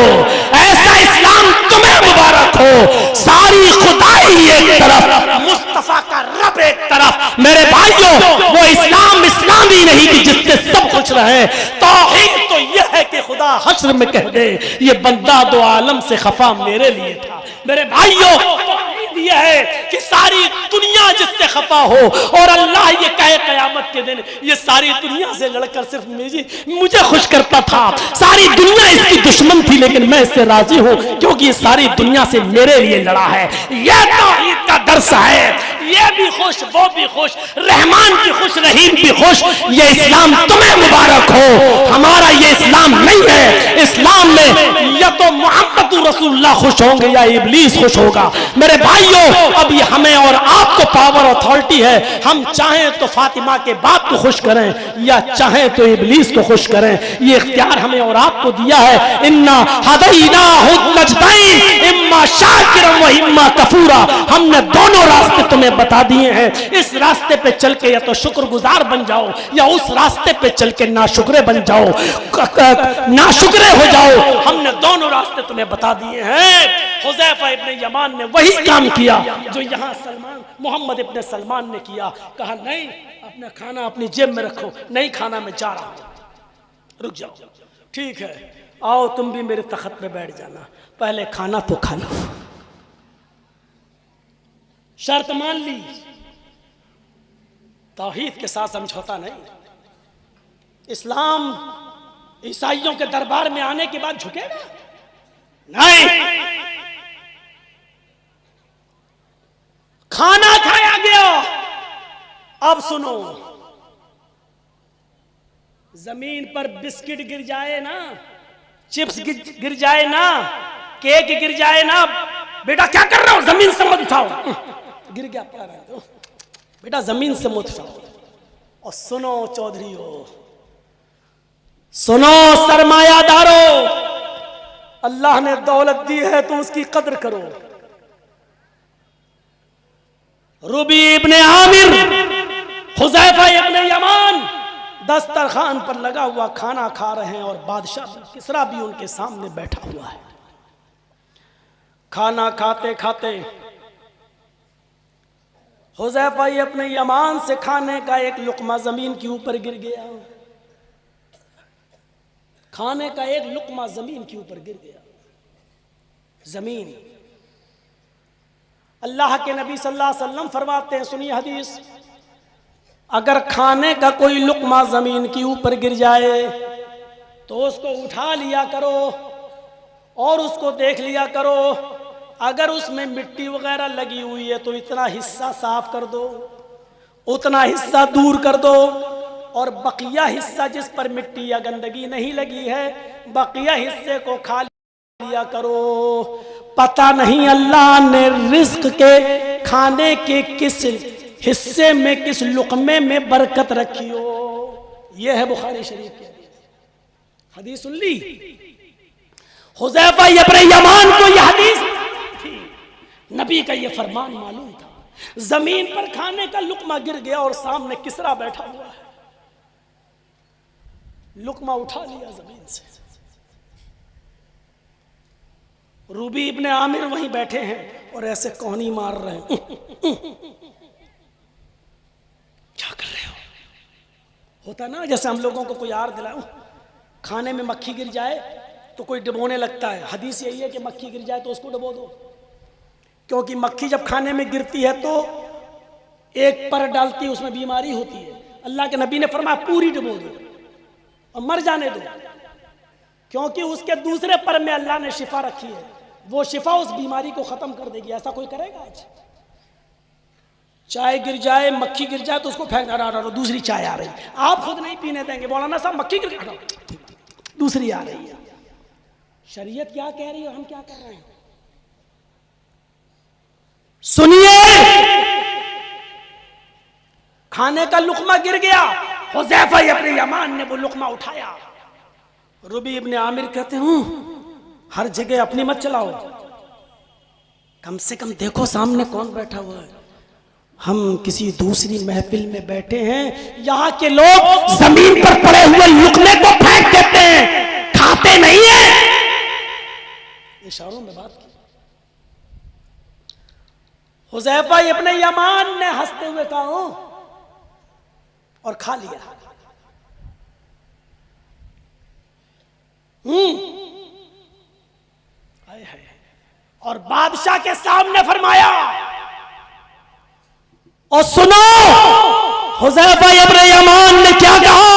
ऐसा इस्लाम तुम्हें मुबारक हो। सारी खुदाई एक तरफ, मुस्तफा का रब एक तरफ। मेरे भाइयों, वो इस्लाम इस्लामी नहीं कि जिससे सब खुश रहे। तौहीद तो यह है कि खुदा हश्र में कह दे, ये बंदा दो आलम से खफा मेरे लिए था। मेरे भाइयों, यह है कि सारी दुनिया जिससे खफा हो और अल्लाह ये कहे कयामत के दिन, ये सारी दुनिया से लड़कर सिर्फ मुझे खुश करता था। सारी दुनिया इसकी दुश्मन थी, लेकिन मैं इससे राजी हूं क्योंकि ये सारी दुनिया से मेरे लिए लड़ा है। यह तौहीद का दर्स है। ये भी खुश, वो भी खुश, रहमान भी खुश, रहीम भी खुश। ये इस्लाम तुम्हें मुबारक हो। हमारा ये इस्लाम नहीं है। इस्लाम में या तो मोहम्मद रसूलुल्लाह खुश होंगे या इब्लीस खुश होगा। मेरे भाइयों, अब ये हमें और आपको पावर अथॉरिटी है। हम चाहें तो फातिमा के बाप को खुश करें या चाहें तो इब्लीस को खुश करें। ये इख्तियार हमें और आपको दिया है। इन्ना हदैनाहु नजदैन, इम्मा शाकिरन व इम्मा कफूरा। हमने दोनों रास्ते तुम्हें बता दिए हैं। इस रास्ते पे चल के या तो शुक्रगुजार बन जाओ या उस रास्ते पे चल के नाशुक्रे बन जाओ, नाशुक्रे हो जाओ। हमने दोनों रास्ते तुम्हें बता दिए हैं। हुज़ैफा इब्ने यमान ने वही काम किया जो यहाँ सलमान मोहम्मद इब्ने सलमान ने किया। कहा नहीं, अपना खाना अपनी जेब में रखो, नहीं खाना मैं जा रहा हूं, रुक जाओ। ठीक है, आओ तुम भी मेरे तख्त पे बैठ जाना, पहले खाना तो खा लो। शर्त मान ली, तौहीद के साथ समझौता नहीं। इस्लाम ईसाइयों के दरबार में आने के बाद झुकेगा नहीं। खाना खाया गया। अब सुनो, जमीन पर बिस्किट गिर जाए ना, चिप्स गिर जाए ना, केक गिर जाए ना, बेटा क्या कर रहे हो, जमीन से मत उठाओ। गिर गया पड़ा रहे, बेटा जमीन से मत उठाओ। और सुनो चौधरीओ, सुनो सरमायादारों, अल्लाह ने दौलत दी है तो उसकी कद्र करो। रूबी इब्ने आमिर, हुज़ैफा इब्ने यमान दस्तरखान पर लगा हुआ खाना खा रहे हैं और बादशाह किसरा भी उनके सामने बैठा हुआ है। खाना खाते खाते हुज़ैफा अपने यमान से खाने का एक लुकमा जमीन के ऊपर गिर गया। खाने का एक लुकमा जमीन के ऊपर गिर गया। जमीन, अल्लाह के नबी सल्लल्लाहु अलैहि वसल्लम फरमाते हैं, सुनिए हदीस, अगर खाने का कोई लुकमा जमीन के ऊपर गिर जाए तो उसको उठा लिया करो और उसको देख लिया करो। अगर उसमें मिट्टी वगैरह लगी हुई है तो इतना हिस्सा साफ कर दो, उतना हिस्सा दूर कर दो, और बकिया हिस्सा जिस पर मिट्टी या गंदगी नहीं लगी है, बकिया हिस्से को खा लिया करो। पता नहीं अल्लाह ने रिज्क के खाने के किस हिस्से में, किस लुकमे में बरकत रखी हो। यह है बुखारी शरीफ की हदीस। सुन ली, हुज़ैफा इब्ने यमान को यह हदीस थी, नबी का यह फरमान मालूम था। जमीन पर खाने का लुकमा गिर गया और सामने किसरा बैठा हुआ है, लुकमा उठा लिया जमीन से। रूबी इब्ने आमिर वहीं बैठे हैं और ऐसे कौनी मार रहे हैं। क्या कर रहे हो? होता ना जैसे हम लोगों को कोई यार दिलाओ, खाने में मक्खी गिर जाए तो कोई डुबोने लगता है। हदीस यही है कि मक्खी गिर जाए तो उसको डुबो दो, क्योंकि मक्खी जब खाने में गिरती है तो एक पर डालती है, उसमें बीमारी होती है। अल्लाह के नबी ने फरमाया पूरी डुबो दो और मर जाने दो, क्योंकि उसके दूसरे पर में अल्लाह ने शिफा रखी है, वो शिफा उस बीमारी को खत्म कर देगी। ऐसा कोई करेगा आज? चाय गिर जाए, मक्खी गिर जाए तो उसको फेंकना, दूसरी चाय आ रही, आप खुद नहीं पीने देंगे, मौलाना साहब मक्खी गिर गई, दूसरी आ रही है। शरीयत क्या कह रही है, हम क्या कर रहे हैं? सुनिए, खाने का लुकमा गिर गया, हुज़ैफा इब्न यमान ने वो लुकमा उठाया। रुबी इब्न आमिर कहते हूं, हर जगह अपनी मत चलाओ, कम से कम देखो सामने कौन बैठा हुआ है। हम किसी दूसरी महफिल में बैठे हैं, यहां के लोग जमीन पर पड़े हुए लुकमे को फेंक देते हैं, खाते नहीं है। इशारों में बात की। हुज़ैफा इब्न यमान ने हंसते हुए कहा और खा लिया। और बादशाह के सामने फरमाया, और सुनो हुज़ैफा इब्न यमान ने क्या कहा,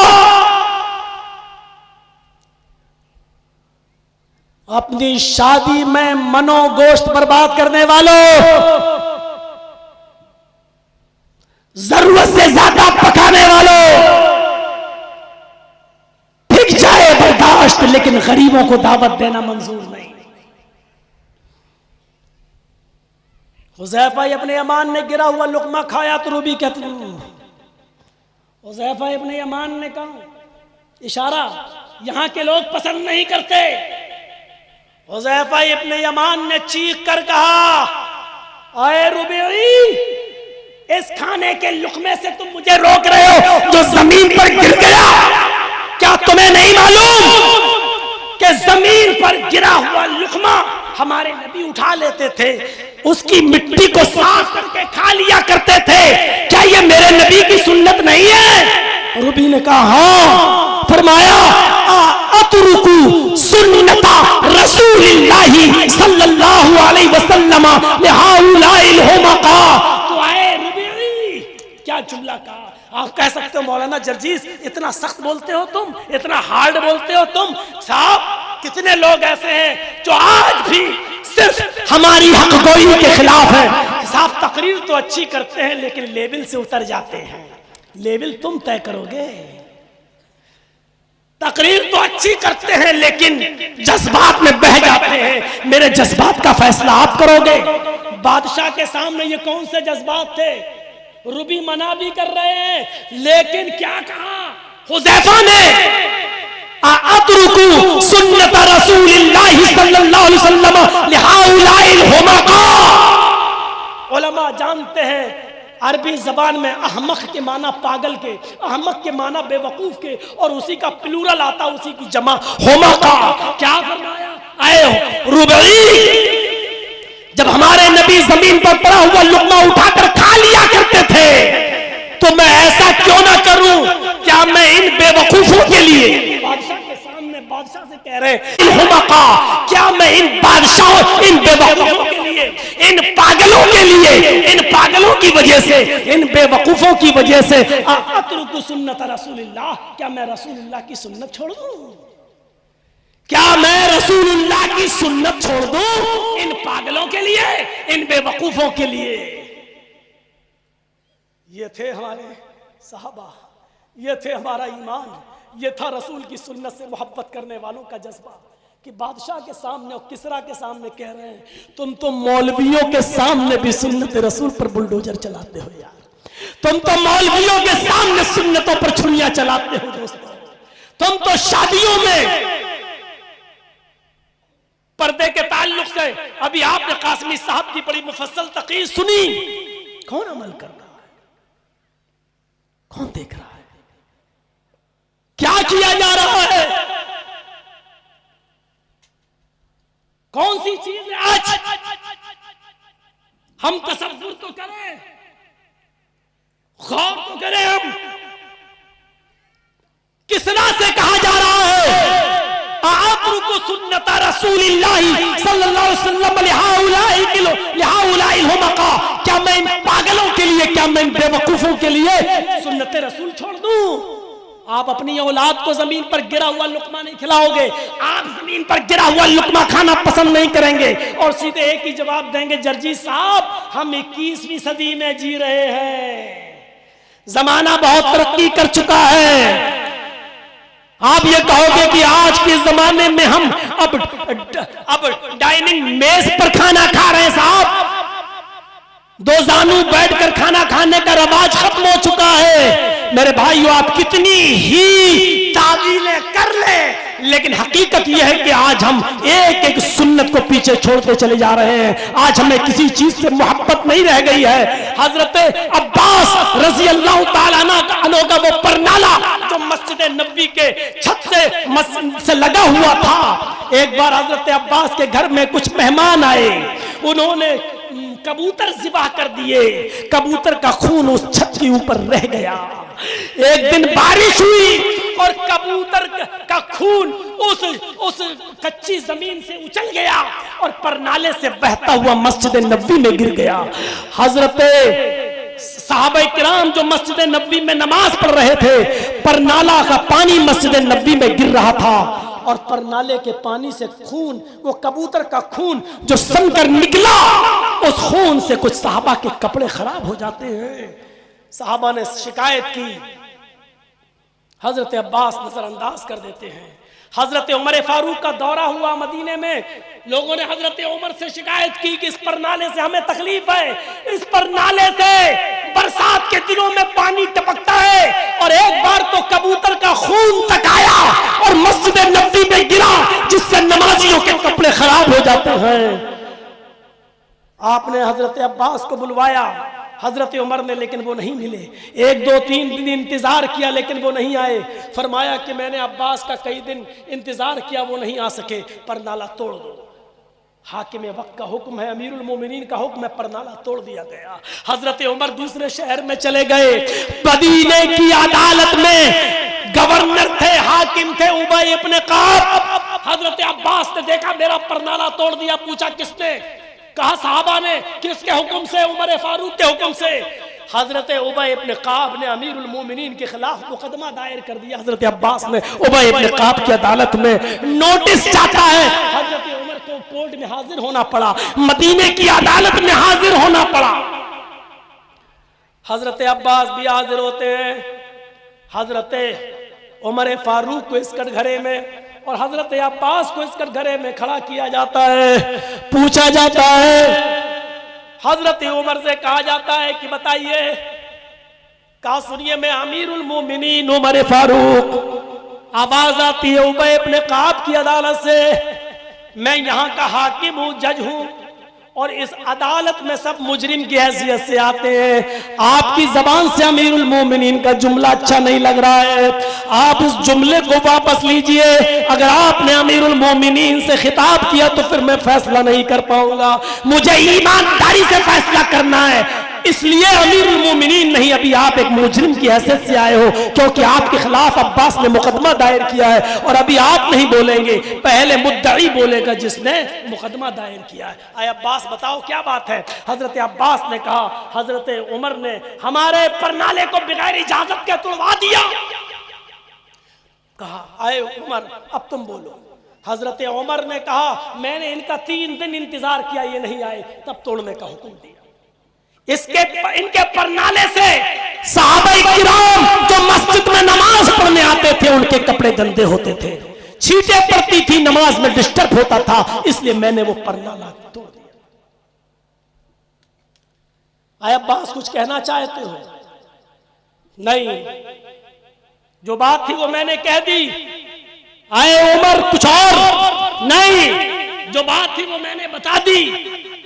अपनी शादी में मनोगोश्त बर्बाद करने वालों, जरूरत से ज्यादा पकाने वालों, ठीक जाए बर्दाश्त, लेकिन गरीबों को दावत देना मंजूर नहीं। हुज़ैफा इब्न यमान ने गिरा हुआ लुकमा खाया तो रूबी कहती, हुज़ैफा इब्न यमान ने कहा, इशारा, यहां के लोग पसंद नहीं करते। हुज़ैफा इब्न यमान ने चीख कर कहा, आए रूबी, इस खाने के लुकमे से तुम मुझे रोक रहे हो जो जमीन पर गिर गया। क्या तुम्हें नहीं मालूम कि जमीन पर गिरा हुआ लुकमा हमारे नबी उठा लेते थे, उसकी मिट्टी को साफ करके खा लिया करते थे, क्या ये मेरे नबी की सुन्नत नहीं है? रूबी ने कहा हाँ। फरमाया, अतरुकु सुन्नता रसूलिल्लाहि सल्लल्लाहु अलैहि वसल्लम लिहाउलाइल हुमका। तो आए रूबी, क्या जुमला कहा। आप कह सकते हो मौलाना जर्जीस इतना सख्त बोलते हो तुम, इतना हार्ड बोलते हो तुम। साहब कितने लोग ऐसे हैं जो आज भी सिर्फ हमारी हक गोई के खिलाफ है। साहब तकरीर तो अच्छी करते हैं लेकिन लेवल से उतर जाते हैं। लेवल तुम तय करोगे। तकरीर तो अच्छी करते हैं लेकिन जज्बात में बह जाते हैं। मेरे जज्बात का फैसला आप करोगे। बादशाह के सामने ये कौन से जज्बात थे? रूबी मना भी कर रहे हैं लेकिन क्या कहा हुज़ैफा ने, अतरुकु सुन्नत रसूलिल्लाहि सल्लल्लाहु अलैहि वसल्लम लिहाउलाइल हुमका। उलमा जानते हैं अरबी जबान में अहमक के माना पागल के, अहमक के माना बेवकूफ के, और उसी का प्लूरल आता उसी की जमा हुमका। क्या फरमाया? आए रुबई, जब हमारे नबी जमीन पर पड़ा हुआ लुकमा उठाकर खा लिया करते थे तो मैं ऐसा क्यों ना करूं? क्या मैं इन बेवकूफों के लिए, बादशाह के सामने बादशाह से कह रहे हुमका, क्या मैं इन बादशाहों, इन बेवकूफों के लिए, इन पागलों के लिए, इन पागलों की वजह से, इन बेवकूफों की वजह से अतरुकु सुन्नत रसूलिल्लाह, क्या मैं रसूलुल्लाह की सुन्नत छोड़ दूं? क्या मैं रसूलुल्लाह की सुन्नत छोड़ दूं इन पागलों के लिए, इन बेवकूफों के लिए? ये थे हमारे सहाबा, ये थे हमारा ईमान, ये था रसूल की सुन्नत से मोहब्बत करने वालों का जज्बा। कि बादशाह के सामने और किसरा के सामने कह रहे हैं तुम तो मौलवियों के सामने भी सुन्नत रसूल पर बुलडोजर चलाते हो यार। तुम तो मौलवियों के सामने सुन्नतों पर छुरियां चलाते हो दोस्तों। तुम तो शादियों में पर्दे के ताल्लुक से, अभी आपने कासमी साहब की बड़ी मुफस्सल तकरीर सुनी, कौन अमल कर रहा है? कौन देख रहा है? क्या किया जा रहा है? कौन सी चीज है? आज हम तसव्वुर तो करें, गौर तो करें। हम किसना से कहा जा रहा है अतरुकु सुन्नत रसूलिल्लाहि सल्लल्लाहु अलैहि वसल्लम लिहाउलाइल हुमका। क्या मैं इन पागलों के लिए, क्या मैं इन बेवकूफों के लिए सुन्नत रसूल छोड़ दूं? आप अपनी औलाद को जमीन पर गिरा हुआ लुकमा नहीं खिलाओगे, आप जमीन पर गिरा हुआ लुकमा खाना पसंद नहीं करेंगे और सीधे एक ही जवाब देंगे, जर्जी साहब हम 21वीं सदी में जी रहे हैं, जमाना बहुत तरक्की कर चुका है। आप ये कहोगे कि आज के जमाने में हम अब डाइनिंग मेज पर खाना खा रहे हैं साहब, दो जानू बैठकर खाना खाने का रवाज खत्म हो चुका है। मेरे भाइयों आप कितनी ही तावीलें कर ले, लेकिन हकीकत यह है कि आज हम एक एक सुन्नत को पीछे छोड़ते चले जा रहे हैं। आज हमें किसी चीज से मोहब्बत नहीं रह गई है। हजरत अब्बास रजी अल्लाह ताला अन्हु का वो परनाला जो मस्जिद नबवी के छत से लगा हुआ था, एक बार हजरत अब्बास के घर में कुछ मेहमान आए, उन्होंने कबूतर ज़िबा कर दिए, कबूतर का खून उस छत के ऊपर रह गया। एक दिन बारिश हुई और कबूतर का खून उस कच्ची जमीन से उछल गया और परनाले से बहता हुआ मस्जिद नबवी में गिर गया। हजरत सहाबा किराम जो मस्जिद नबवी में नमाज पढ़ रहे थे, परनाला का पानी मस्जिद नबवी में गिर रहा था और परनाले के पानी से खून, वो कबूतर का खून जो सनकर निकला, उस खून से कुछ सहाबा के कपड़े खराब हो जाते हैं। सहाबा ने शिकायत की, हजरत अब्बास नजरअंदाज कर देते हैं। हजरत उमर फारूक का दौरा हुआ मदीने में, लोगों ने हजरत उमर से शिकायत की कि इस परनाले से हमें तकलीफ है, इस परनाले से बरसात के दिनों में पानी टपकता है और एक बार तो कबूतर का खून तक आया और मस्जिद नबवी में गिरा, जिससे नमाजियों के कपड़े खराब हो जाते हैं। आपने हजरत अब्बास को बुलवाया, हजरत उमर ने, लेकिन वो नहीं मिले। 1 2 3 दिन इंतजार किया लेकिन वो नहीं आए। फरमाया कि मैंने अब्बास का कई दिन इंतजार किया, वो नहीं आ सके, परनाला तोड़ दो। हाकिम वक्त का हुक्म है, अमीरुल मोमिनीन का हुक्म है, परनाला तोड़ दिया गया। हजरत उमर दूसरे शहर में चले गए। मदीने की अदालत में गवर्नर थे, हाकिम थे उबय इब्न काब। हजरत अब्बास ने देखा मेरा परनाला तोड़ दिया, पूछा किसने? कहा साहबा ने। किसके हुक्म से? उमर फारूक के हुक्म से। हजरत उबय इब्न काब ने अमीरुल मोमिनीन के खिलाफ मुकदमा दायर कर दिया। हजरत अब्बास ने उबय इब्न काब की अदालत में नोटिस चाहता है। हजरत उमर को कोर्ट में हाजिर होना पड़ा, मदीने की अदालत में हाजिर होना पड़ा। हजरत अब्बास भी हाजिर होते हैं, हजरत उमर फारूक को इस कटघरे में और हजरत अब्बास को इस कटघरे में खड़ा किया जाता है। पूछा जाता है, हजरत उमर से कहा जाता है कि बताइए, कहा सुनिए मैं अमीरुल मोमिनीन उमर फारूक। आवाज आती है उबय इब्न काब की अदालत से, मैं यहाँ का हाकिम हूँ, जज हूँ और इस अदालत में सब मुजरिम की हैसियत से आते हैं। आपकी जबान से अमीरुल मोमिनीन का जुमला अच्छा नहीं लग रहा है, आप इस जुमले को वापस लीजिए। अगर आपने अमीरुल मोमिनीन से खिताब किया तो फिर मैं फैसला नहीं कर पाऊंगा, मुझे ईमानदारी से फैसला करना है। इसलिए अमीरुल मोमिनीन नहीं, अभी आप एक मुजरिम की हैसियत से आए हो, क्योंकि आपके खिलाफ अब्बास ने मुकदमा दायर किया है और अभी आप नहीं बोलेंगे, पहले मुद्दई बोलेगा जिसने मुकदमा दायर किया है। आए अब्बास बताओ क्या बात है? हजरत अब्बास ने कहा, हजरत उमर ने हमारे परनाले को बगैर इजाजत के तोड़वा दिया। कहा आए उमर अब तुम बोलो। हजरत उमर ने कहा मैंने इनका 3 दिन इंतजार किया, ये नहीं आए, तब तोड़ने का हुक्म दिया। इनके परनाले से सहाबाए किराम जो मस्जिद में नमाज पढ़ने आते थे उनके कपड़े गंदे होते थे, छींटे पड़ती थी, नमाज में डिस्टर्ब होता था, इसलिए मैंने वो परनाला तोड़ दिया। आए अब्बास कुछ कहना चाहते हो? नहीं, जो बात थी वो मैंने कह दी। आए उमर कुछ और? नहीं, जो बात थी वो मैंने बता दी।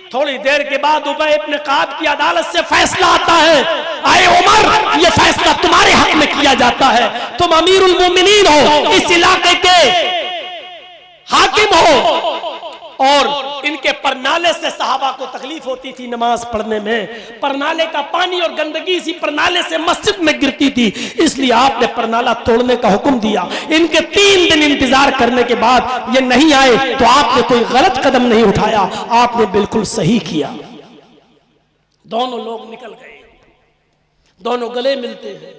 थोड़ी देर के बाद उबय इब्न काब की अदालत से फैसला आता है, आए उमर ये फैसला तुम्हारे हक में किया जाता है, तुम अमीरुल मोमिनीन हो, इस इलाके के हाकिम हो और इनके परनाले से सहाबा को तकलीफ होती थी नमाज पढ़ने में, परनाले का पानी और गंदगी इसी परनाले से मस्जिद में गिरती थी, इसलिए आपने परनाला तोड़ने का हुक्म दिया। इनके 3 दिन इंतजार करने के बाद ये नहीं आए तो आपने कोई गलत कदम नहीं उठाया, आपने बिल्कुल सही किया। दोनों लोग निकल गए, दोनों गले मिलते हैं।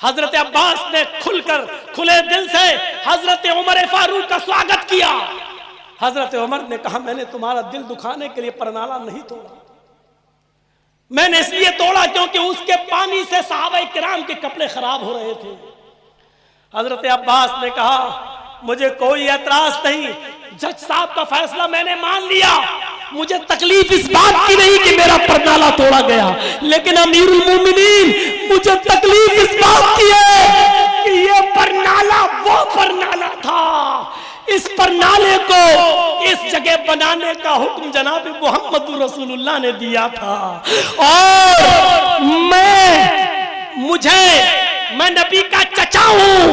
हजरत अब्बास ने खुलकर खुले दिल से हजरत उमर फारूक का स्वागत किया। हजरत उमर ने कहा, मैंने तुम्हारा दिल दुखाने के लिए परनाला नहीं तोड़ा, मैंने इसलिए तोड़ा क्योंकि उसके पानी से सहाबा किराम के कपड़े खराब हो रहे थे। हजरत अब्बास ने कहा, मुझे कोई एतराज नहीं, जज साहब का फैसला मैंने मान लिया, मुझे तकलीफ इस बात की नहीं कि मेरा परनाला तोड़ा गया, लेकिन अमीरुल मोमिनीन मुझे तकलीफ इस बात की है कि ये परनाला वो परनाला था, इस परनाले को इस जगह बनाने का हुक्म जनाब मोहम्मद रसूलुल्लाह ने दिया था। और मैं नबी का चचा हूं,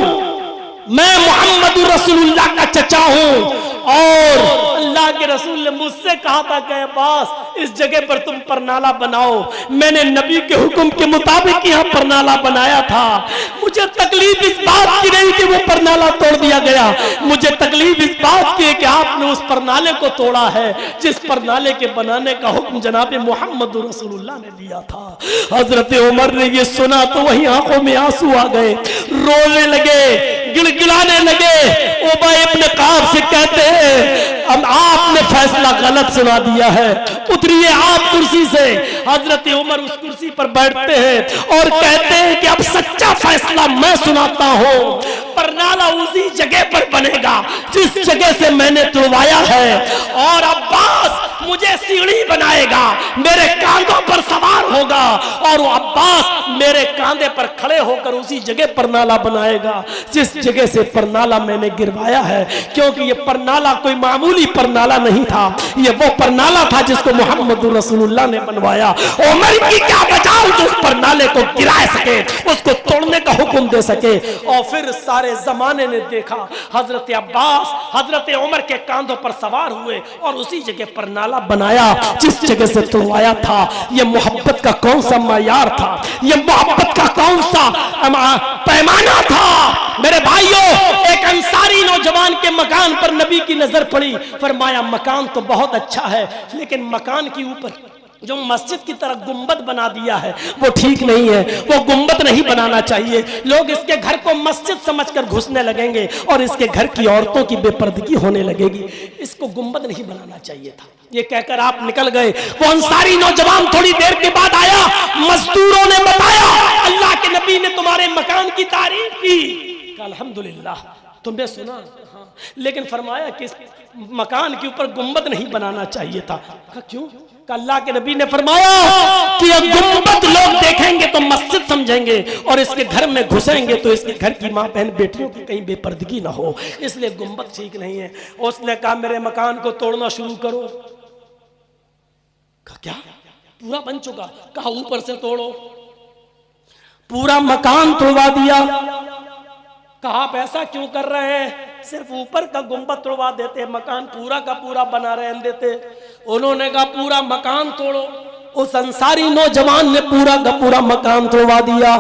मैं मोहम्मद रसूलुल्लाह का चचा हूं। और अल्लाह के रसूल ने मुझसे कहा था कि अब्बास इस जगह पर तुम परनाला बनाओ, मैंने नबी के हुक्म के मुताबिक यहाँ परनाला बनाया था। मुझे तकलीफ इस बात की नहीं कि वो परनाला तोड़ दिया गया, मुझे तकलीफ इस बात की है कि आपने उस परनाले को तोड़ा है जिस परनाले के बनाने का हुक्म जनाब मोहम्मद रसूलुल्लाह ने दिया था। हजरत उमर ने ये सुना तो वही आंखों में आंसू आ गए, रोने लगे, गिड़गिड़ाने लगे। उबा इब्न काब से कहते हैं, अब आपने फैसला गलत सुना दिया है, उतरिए आप कुर्सी से। हजरत उमर उस कुर्सी पर बैठते हैं और कहते हैं कि अब सच्चा फैसला मैं सुनाता हूं, परनाला उसी जगह पर बनेगा जिस जगह से मैंने तुड़वाया है, और अब्बास मुझे सीढ़ी बनाएगा, मेरे कांधों पर सवार होगा, और वो अब्बास मेरे कांधे पर खड़े होकर उसी जगह परनाला बनाएगा जिस जगह से परनाला मैंने गिरवाया है। क्योंकि ये परनाला कोई मामूली परनाला नहीं था, ये वो परनाला था जिसको मोहम्मद रसूलुल्लाह ने बनवाया। उमर की क्या बचाओ जो उस परनाले को गिरा सके, उसको तोड़ने का हुक्म दे सके। और फिर सारे जमाने ने देखा हजरत अब्बास हजरत उमर के कांधों पर सवार हुए और उसी जगह परनाला बनाया जिस जगह से तोड़वाया था। ये मोहब्बत का कौन सा मायार था, ये मोहब्बत का कौन सा पैमाना था। मेरे भाइयों, एक अंसारी नौजवान के मकान पर नबी की नजर पड़ी, फरमाया मकान तो बहुत अच्छा है, लेकिन मकान के ऊपर जो मस्जिद की तरह गुंबद बना दिया है वो ठीक नहीं है, वो गुंबद नहीं बनाना चाहिए। लोग इसके घर को मस्जिद समझकर घुसने लगेंगे और इसके घर की औरतों की बेपर्दगी होने लगेगी, इसको गुंबद नहीं बनाना चाहिए था। ये कहकर आप निकल गए। वो अंसारी नौजवान थोड़ी देर के बाद आया, मजदूरों ने बताया अल्लाह के नबी ने तुम्हारे मकान की तारीफ की। अल्हम्दुलिल्लाह, तुमने सुना? हाँ, लेकिन फरमाया कि मकान के ऊपर गुंबद नहीं बनाना चाहिए था। क्यों? अल्लाह के नबी ने फरमाया कि अब गुंबद लोग देखेंगे तो मस्जिद समझेंगे और इसके घर में घुसेंगे तो इसके घर की माँ बहन बेटियों की कहीं बेपर्दगी ना हो, इसलिए गुंबद ठीक नहीं है। उसने कहा मेरे मकान को तोड़ना शुरू करो। कहा क्या? पूरा बन चुका? कहा ऊपर से तोड़ो। पूरा मकान तोड़वा दिया। कहा आप ऐसा क्यों कर रहे हैं? सिर्फ ऊपर का गुंबद तोड़वा देते, मकान पूरा का पूरा बना रहने देते। उन्होंने कहा पूरा मकान तोड़ो। उस अंसारी नौजवान ने पूरा का पूरा मकान तोड़वा दिया।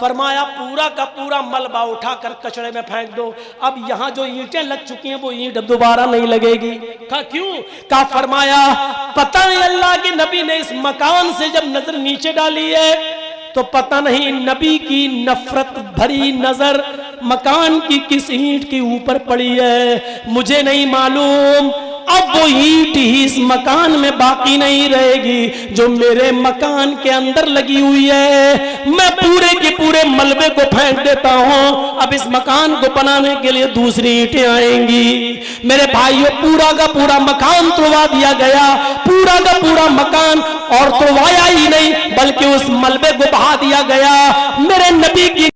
फरमाया पूरा का पूरा मलबा उठाकर कचड़े में फेंक दो, अब यहाँ जो ईंटें लग चुकी हैं वो ईंट दोबारा नहीं लगेगी। कहा क्यों? कहा फरमाया पता नहीं अल्लाह के नबी ने इस मकान से जब नजर नीचे डाली है तो पता नहीं नबी की नफरत भरी नजर मकान की किस ईंट के ऊपर पड़ी है, मुझे नहीं मालूम। अब वो ईंट ही इस मकान में बाकी नहीं रहेगी जो मेरे मकान के अंदर लगी हुई है। मैं पूरे के पूरे मलबे को फेंक देता हूँ, अब इस मकान को बनाने के लिए दूसरी ईंटें आएंगी। मेरे भाइयों, पूरा का पूरा मकान तोड़वा दिया गया। पूरा का पूरा मकान और तोड़वाया ही नहीं बल्कि उस मलबे को बहा दिया गया। मेरे नबी की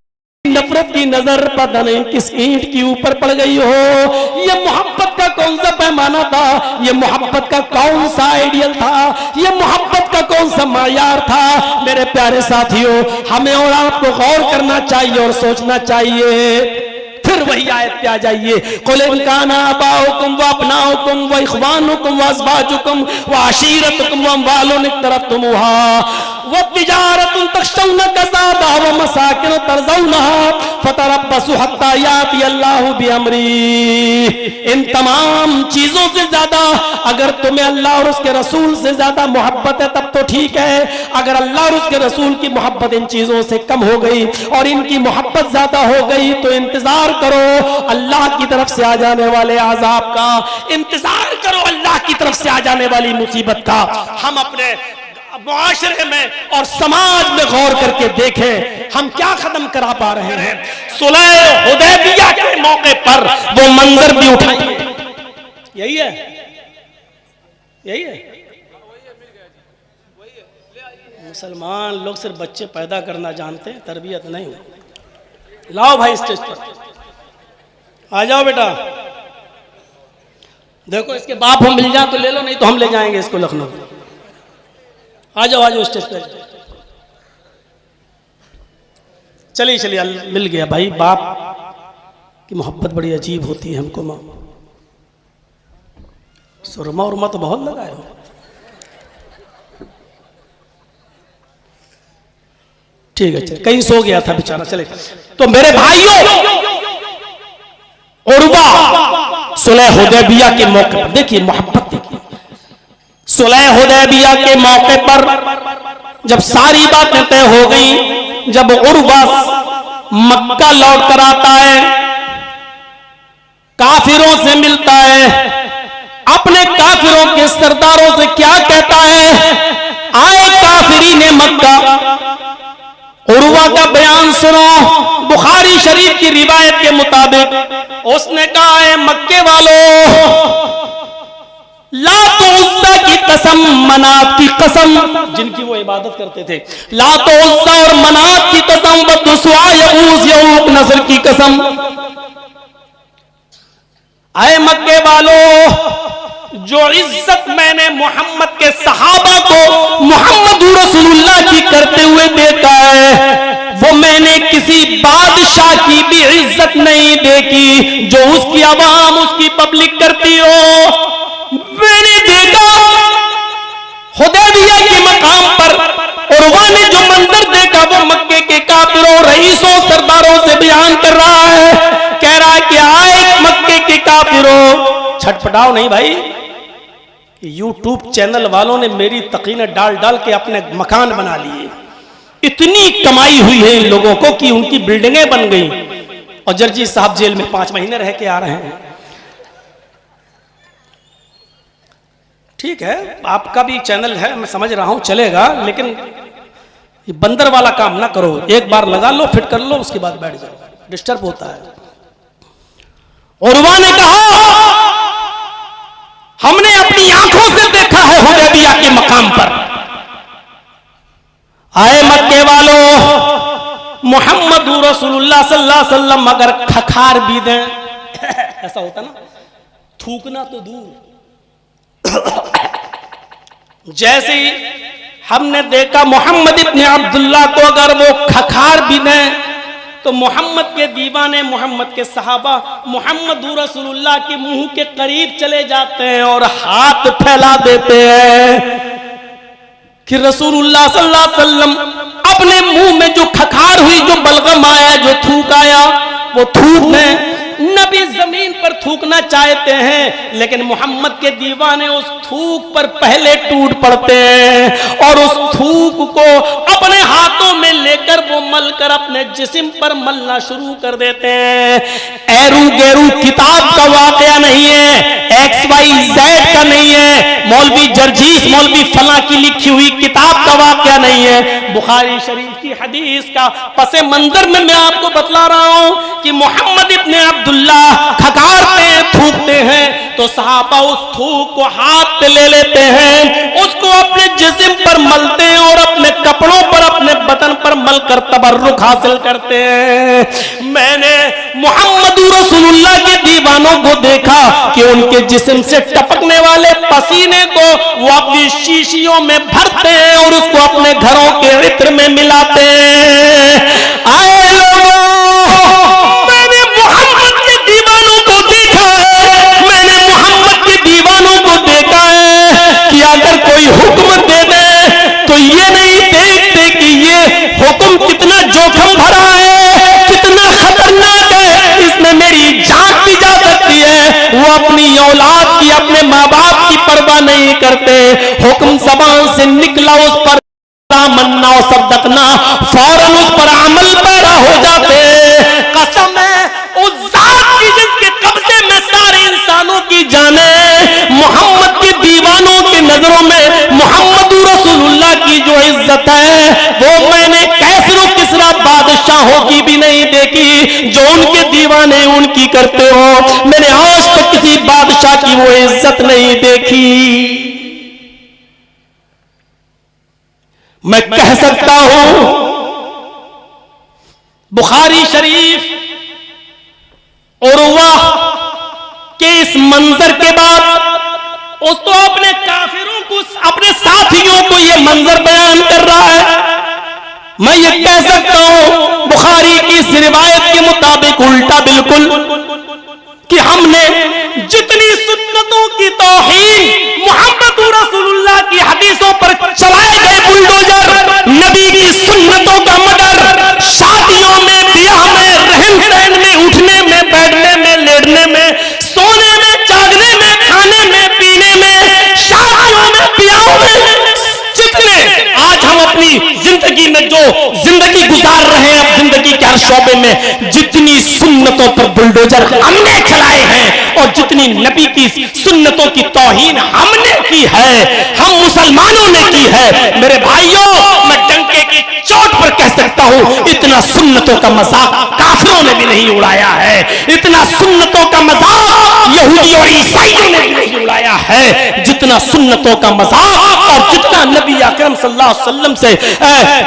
नफरत की नजर पता नहीं किस ईंट के ऊपर पड़ गई हो। ये मोहब्बत का कौन सा पैमाना था, ये मोहब्बत का कौन सा आइडियल था, ये मोहब्बत का कौन सा मायार था। मेरे प्यारे साथियों, हमें और आपको गौर करना चाहिए और सोचना चाहिए। फिर वही आयत आ जाइए, कुल इन काना आबाउकुम व अबनाउकुम व इख्वानुकुम व अज़वाजुकुम व अशीरतुकुम व अम्वालुन इक्तरफ्तमुहा वो तिजारतुन तख्शौना कसादा व मसाकिन तरज़ौनहा फतरब्बसू हत्ता याती अल्लाहु बिअमरी। इन तमाम चीजों से ज्यादा अगर तुम्हें अल्लाह और उसके रसूल से ज्यादा मोहब्बत है तब तो ठीक है। अगर अल्लाह और उसके रसूल की मोहब्बत इन चीजों से कम हो गई और इनकी मोहब्बत ज्यादा हो गई तो इंतजार करो अल्लाह की तरफ से आ जाने वाले आजाब का, इंतजार करो अल्लाह की तरफ से आ जाने वाली मुसीबत का। हम अपने मुआशरे में और समाज में गौर करके देखें हम क्या खत्म करा पा रहे हैं। सुलह हुदैबिया के मौके पर वो मंजर भी उठाएंगे। यही है, यही है। मुसलमान लोग सिर्फ बच्चे पैदा करना जानते हैं, तरबियत नहीं हो। लाओ भाई स्टेज पर आ जाओ बेटा। देखो इसके बाप हम मिल जाए तो ले लो, नहीं तो हम ले जाएंगे इसको लखनऊ। आ जाओ स्टेज पे। चलिए चलिए मिल गया भाई। बाप की मोहब्बत बड़ी अजीब होती है। हमको माँ सुरमा उरमा तो बहुत लगाए हो। ठीक है, कहीं सो गया था बेचारा। चले तो मेरे भाइयों, उर्वा सुलह हुदैबिया के मौके पर देखिए मोहब्बत देखिए। सुलह हुदैबिया के मौके पर जब सारी बातें तय हो गई, जब उर्वा मक्का लौट कर आता है, काफिरों से मिलता है, अपने काफिरों के सरदारों से क्या कहता है, आए काफिरीने मक्का। उर्वा का बयान सुनो। बुखारी शरीफ की रिवायत के मुताबिक उसने कहा है मक्के वालों, लात उज़्ज़ा की कसम, मनात की कसम, जिनकी वो इबादत करते थे, लात उज़्ज़ा और मनात की कसम, बदुस्वा यऊस यऊक नस्र की कसम। आए मक्के वालों, जो इज्जत मैंने मोहम्मद के सहाबा को मोहम्मद रसूलुल्लाह की करते हुए देखा है, वो मैंने किसी बादशाह की भी इज्जत नहीं देखी जो उसकी आवाम उसकी पब्लिक करती हो। मैंने देखा हुदैबिया के मकाम पर उर्वा ने जो मंजर देखा वो मक्के के काफिरों, रईसों, सरदारों से बयान कर रहा है। कह रहा है कि आए मक्के के काफिरों, छटपटाओ नहीं भाई। यूट्यूब चैनल वालों ने मेरी तकीनें डाल डाल के अपने मकान बना लिए। इतनी कमाई हुई है इन लोगों को कि उनकी बिल्डिंगें बन गई और जर्जी साहब जेल में 5 महीने रह के आ रहे हैं। ठीक है, आपका भी चैनल है, मैं समझ रहा हूं, चलेगा, लेकिन ये बंदर वाला काम ना करो। एक बार लगा लो, फिट कर लो, उसके बाद बैठ जाओ, डिस्टर्ब होता है। उर्वा ने कहा हमने अपनी आंखों से देखा है हुदैबिया के मकाम पर। आए मक्के वालों, मोहम्मद रसूलुल्लाह सल्लल्लाहु अलैहि वसल्लम अगर खखार भी दें, ऐसा होता ना, थूकना तो दूर, जैसे ही हमने देखा मोहम्मद इब्ने अब्दुल्लाह को अगर वो खखार भी दें तो मोहम्मद के दीवाने, मोहम्मद के सहाबा मोहम्मद रसूलुल्लाह के मुंह के करीब चले जाते हैं और हाथ फैला देते हैं कि रसूलुल्लाह सल्लल्लाहु अलैहि वसल्लम अपने मुंह में जो खखार हुई, जो बलगम आया, जो थूक आया, वो थूक में नबी जमीन पर थूकना चाहते हैं, लेकिन मोहम्मद के दीवाने उस थूक पर पहले टूट पड़ते हैं और उस थूक को अपने हाथों में लेकर वो मलकर अपने जिस्म पर मलना शुरू कर देते हैं। एरू गेरू किताब का वाकया नहीं है, XYZ का नहीं है, मौलवी जर्जीस मौलवी फला की लिखी हुई किताब का वाकया नहीं है, बुखारी शरीफ की हदीस का पसे मंजर में मैं आपको बतला रहा हूं कि मोहम्मद इब्ने अब्दुल्लाह खकारते हैं, थूकते हैं, तो सहाबा उस थूक को हाथ पे ले लेते हैं, उसको अपने जिस्म पर मलते हैं और अपने कपड़ों पर, अपने बदन पर मलकर तबर्रुक हासिल करते हैं। मैंने मोहम्मद रसूलुल्लाह के दीवानों को देखा कि उनके जिस्म से टपकने वाले पसीने को वो अपनी शीशियों में भरते हैं और उसको अपने घरों के इत्र में मिलाते हैं। आए लोगों, मैंने मोहम्मद के दीवानों को देखा है, मैंने मोहम्मद के दीवानों को देखा है कि अगर कोई हुक्म दे दे तो ये नहीं देखते अपनी औलाद की, अपने माँ बाप की परवाह नहीं करते। हुक्म ज़बान से निकला उस पर मन्ना और सद्दकना, फौरन उस पर अमल पैदा हो जाते। कसम है उस जात की जिसके कब्जे में सारे इंसानों की जाने, मोहम्मद के दीवानों की नजरों में मोहम्मद रसूलुल्लाह की जो इज्जत है वो मैंने कैसरो किसरा बादशाहों की भी नहीं देखी जो उनके दीवाने उनकी करते हो। मैंने आज तक किसी बादशाह की वो इज्जत नहीं देखी। मैं कह सकता हूं बुखारी शरीफ उर्वा के इस मंजर के बाद उस तो अपने काफिरों को, अपने साथियों को यह मंजर बयान कर रहा है। मैं ये कह सकता हूं बुखारी की इस रिवायत के मुताबिक उल्टा बिल्कुल, कि हमने जितनी सुन्नतों की तौहीन मोहम्मद रसूलुल्लाह की हदीसों पर चलाए गए बुलडोजर, नबी की सुन्नतों का मर्डर, शादियों में, ब्याह में, रहन सहन में, उठने में, बैठने में, लेटने में, सोने में, जागने में, खाने में, पीने में, शादियों में, ब्याहों में, जितने आज हम अपनी जिंदगी में जो जिंदगी गुजार रहे हैं, अब जिंदगी के हर शोबे में जितनी सुन्नतों पर बुलडोजर हमने चलाए हैं और जितनी नबी की सुन्नतों की तौहीन हमने की है, हम मुसलमानों ने की है, मेरे भाइयों मैं डंके की चोट पर कह सकता हूं इतना सुन्नतों का मजाक काफिरों ने भी नहीं उड़ाया है, इतना सुन्नतों का मजाक यहूदी और ईसाइयों ने भी नहीं उड़ाया है जितना सुन्नतों का मजाक और जितना नबी अकरम सल्लल्लाहु अलैहि वसल्लम से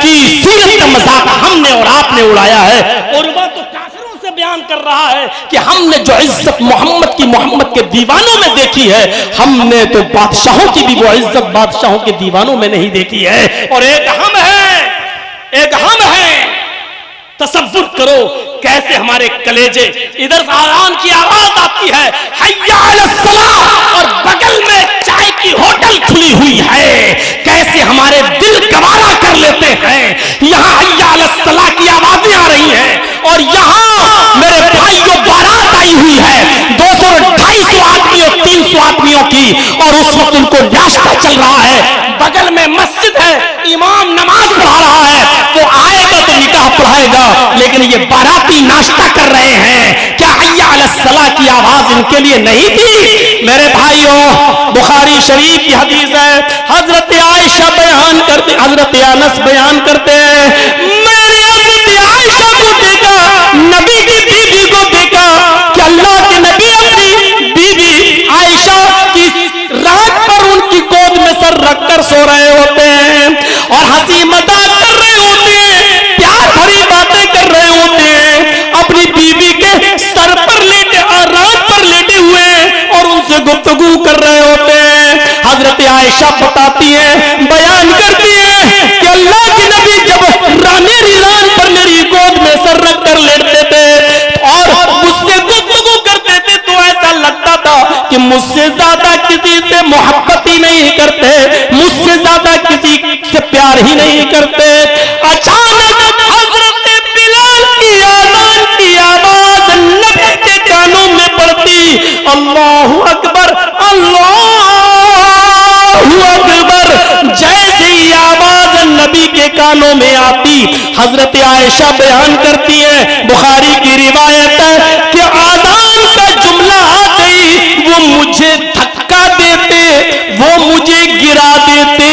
की सीरत का मजाक हमने और आपने उड़ाया है। और वह तो काफिरों से बयान कर रहा है कि हमने जो इज्जत मोहम्मद की, मोहम्मद के दीवानों में देखी है, हमने तो बादशाहों की भी वो इज्जत बादशाहों के दीवानों में नहीं देखी है। और एक हम है, तसव्वुर करो कैसे हमारे कलेजे, इधर आज़ान की आवाज आती है हय्या अलस सलाह और बगल में चाय की होटल खुली हुई है, कैसे हमारे दिल गवारा कर लेते हैं। यहाँ हय्या अलस सलाह की आवाजें आ रही हैं और यहाँ मेरे भाइयों बारात आई हुई है 200-250 आदमियों, 300 आदमियों की, और उस वक्त उनको नाश्ता चल रहा है, बगल में मस्जिद है, इमाम नमाज पढ़ा रहा है, वो आएगा तो निकाह पढ़ाएगा, लेकिन ये बाराती नाश्ता कर रहे हैं। क्या हय्या अलस सलाह की आवाज इनके लिए नहीं थी? मेरे भाइयों बुखारी शरीफ की हदीस है, हजरत आयशा बयान करते, हजरत अनस बयान करते हैं, मैंने हजरत आयशा को देखा, नबी की बीवी को देखा कि अल्लाह के नबी अपनी बीवी आयशा की रात पर उनकी गोद में सर रखकर सो रहे होते हैं और हंसी मजाक कर रहे होते हैं, प्यार भरी बातें कर रहे होते हैं, अपनी बीवी के सर पर लेटे और रात पर लेटे हुए और उनसे गुफ्तगू कर रहे होते हैं। हजरत आयशा बताती है, बयान करती है कि अल्लाह के नबी जब मेरी रान पर मेरी गोद में सर रख कर लेटते थे और मुझसे गुफ्तगू करते थे तो ऐसा लगता था कि मुझसे ज्यादा किसी से मोहब्बत ही नहीं करते, मुझसे ज्यादा किसी से प्यार ही नहीं करते। अचानक हजरत बिलाल की आज़ान की आवाज नबी के कानों में पड़ती, अल्लाहु अकबर, अल्लाहु अकबर, जैसे ही आवाज नबी के कानों में आती, हजरत आयशा बयान करती है, बुखारी की रिवायत है कि आज़ान का जुमला आते ही वो मुझे धक्का देते, वो मुझे गिरा देते,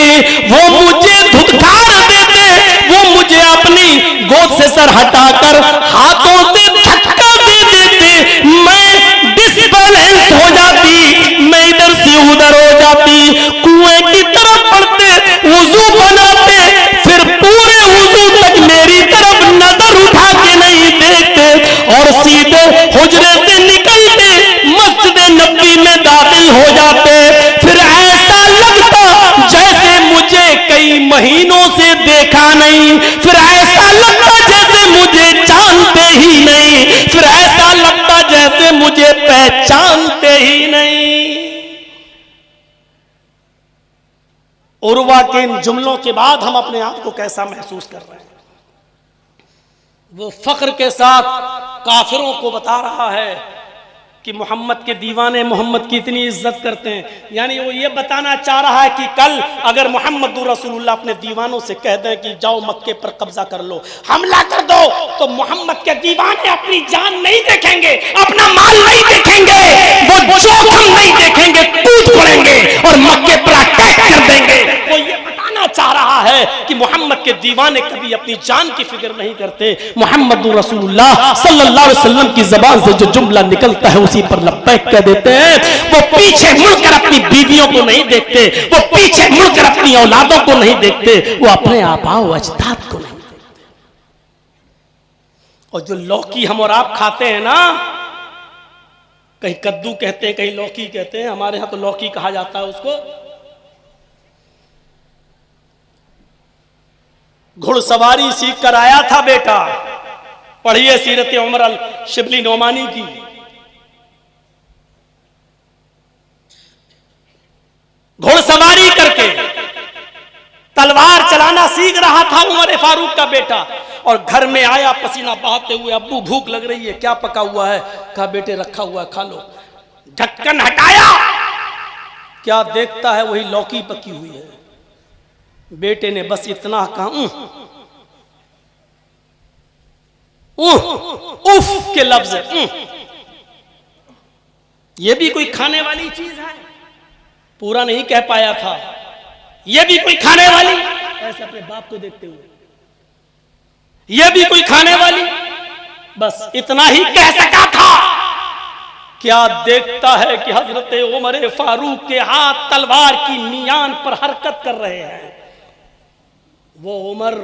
वो मुझे धुतकार देते, वो मुझे अपनी गोद से सर हटाकर हाथों से धक्का दे देते, मैं डिसबैलेंस हो जाती, मैं इधर से उधर हो जाती, कुएं की तरफ पड़ते, वुजू बनाते, फिर पूरे वुजू तक मेरी तरफ नजर उठा के नहीं देखते और सीधे हुजरे से निकलते मस्जिद नबी में दाखिल हो जाते। फिर ऐसा लगता जैसे मुझे कई महीनों से देखा नहीं, फिर ऐसा लगता जैसे मुझे जानते ही नहीं, फिर ऐसा लगता जैसे मुझे पहचानते ही नहीं। उर्वा के इन जुमलों के बाद हम अपने आप को कैसा महसूस कर रहे हैं? वो फख्र के साथ काफिरों को बता रहा है कि मोहम्मद के दीवाने मोहम्मद की इतनी इज्जत करते हैं। यानी वो ये बताना चाह रहा है कि कल अगर मोहम्मद रसूलुल्लाह अपने दीवानों से कह दें कि जाओ मक्के पर कब्जा कर लो, हमला कर दो, तो मोहम्मद के दीवाने अपनी जान नहीं देखेंगे, अपना माल नहीं देखेंगे, वो जोखिम नहीं देखेंगे, कूद पड़ेंगे और मक्के पर अटैक कर देंगे। वो ये बताना चाह रहा है कि मोहम्मद के दीवाने कभी अपनी जान की फिक्र नहीं करते। मोहम्मद रसूलुल्लाह सल्लल्लाहु अलैहि वसल्लम की ज़बान से जो जुमला निकलता है उसी पर लब्बैक कह देते हैं। वो पीछे मुड़कर अपनी बीवियों को नहीं देखते, वो पीछे मुड़कर अपनी औलादों को नहीं देखते, वो अपने आबाओ अजदाद को नहीं देखते। और जो लौकी हम और आप खाते हैं ना, कहीं कद्दू कहते हैं, कहीं लौकी कहते हैं, हमारे यहां तो लौकी कहा जाता है उसको। घुड़सवारी सीख कर आया था बेटा, पढ़िए सीरत उमर अल शिबली नोमानी की। घुड़सवारी करके तलवार चलाना सीख रहा था उमर फारूक का बेटा, और घर में आया पसीना बहाते हुए, अब्बू भूख लग रही है, क्या पका हुआ है? कहा बेटे रखा हुआ है, खा लो। ढक्कन हटाया, क्या देखता है? वही लौकी पकी हुई है। बेटे ने बस इतना कहा, उफ के लफ्ज है। ये भी कोई खाने वाली चीज है? पूरा नहीं कह पाया था, ये भी कोई खाने वाली? ऐसे अपने बाप को देखते हुए, ये भी कोई खाने वाली? बस इतना ही कह सका था। क्या देखता है कि हजरत उमर फारूक के हाथ तलवार की मियान पर हरकत कर रहे हैं। वो उमर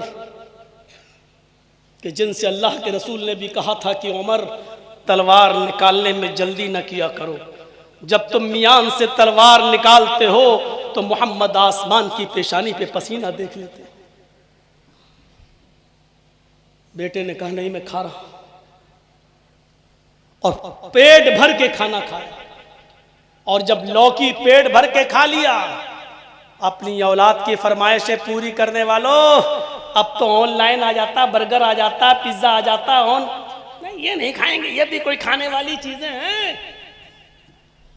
कि जिनसे अल्लाह के रसूल ने भी कहा था कि उमर तलवार निकालने में जल्दी न किया करो, जब तुम मियान से तलवार निकालते हो तो मोहम्मद आसमान की पेशानी पे पसीना देख लेते। बेटे ने कहा नहीं मैं खा रहा, और पेट भर के खाना खाया। और जब लौकी पेट भर के खा लिया, अपनी औलाद की फरमाइशें पूरी करने वालों, अब तो ऑनलाइन आ जाता, बर्गर आ जाता, पिज्जा आ जाता, नहीं ये नहीं खाएंगे, ये भी कोई खाने वाली चीजें हैं।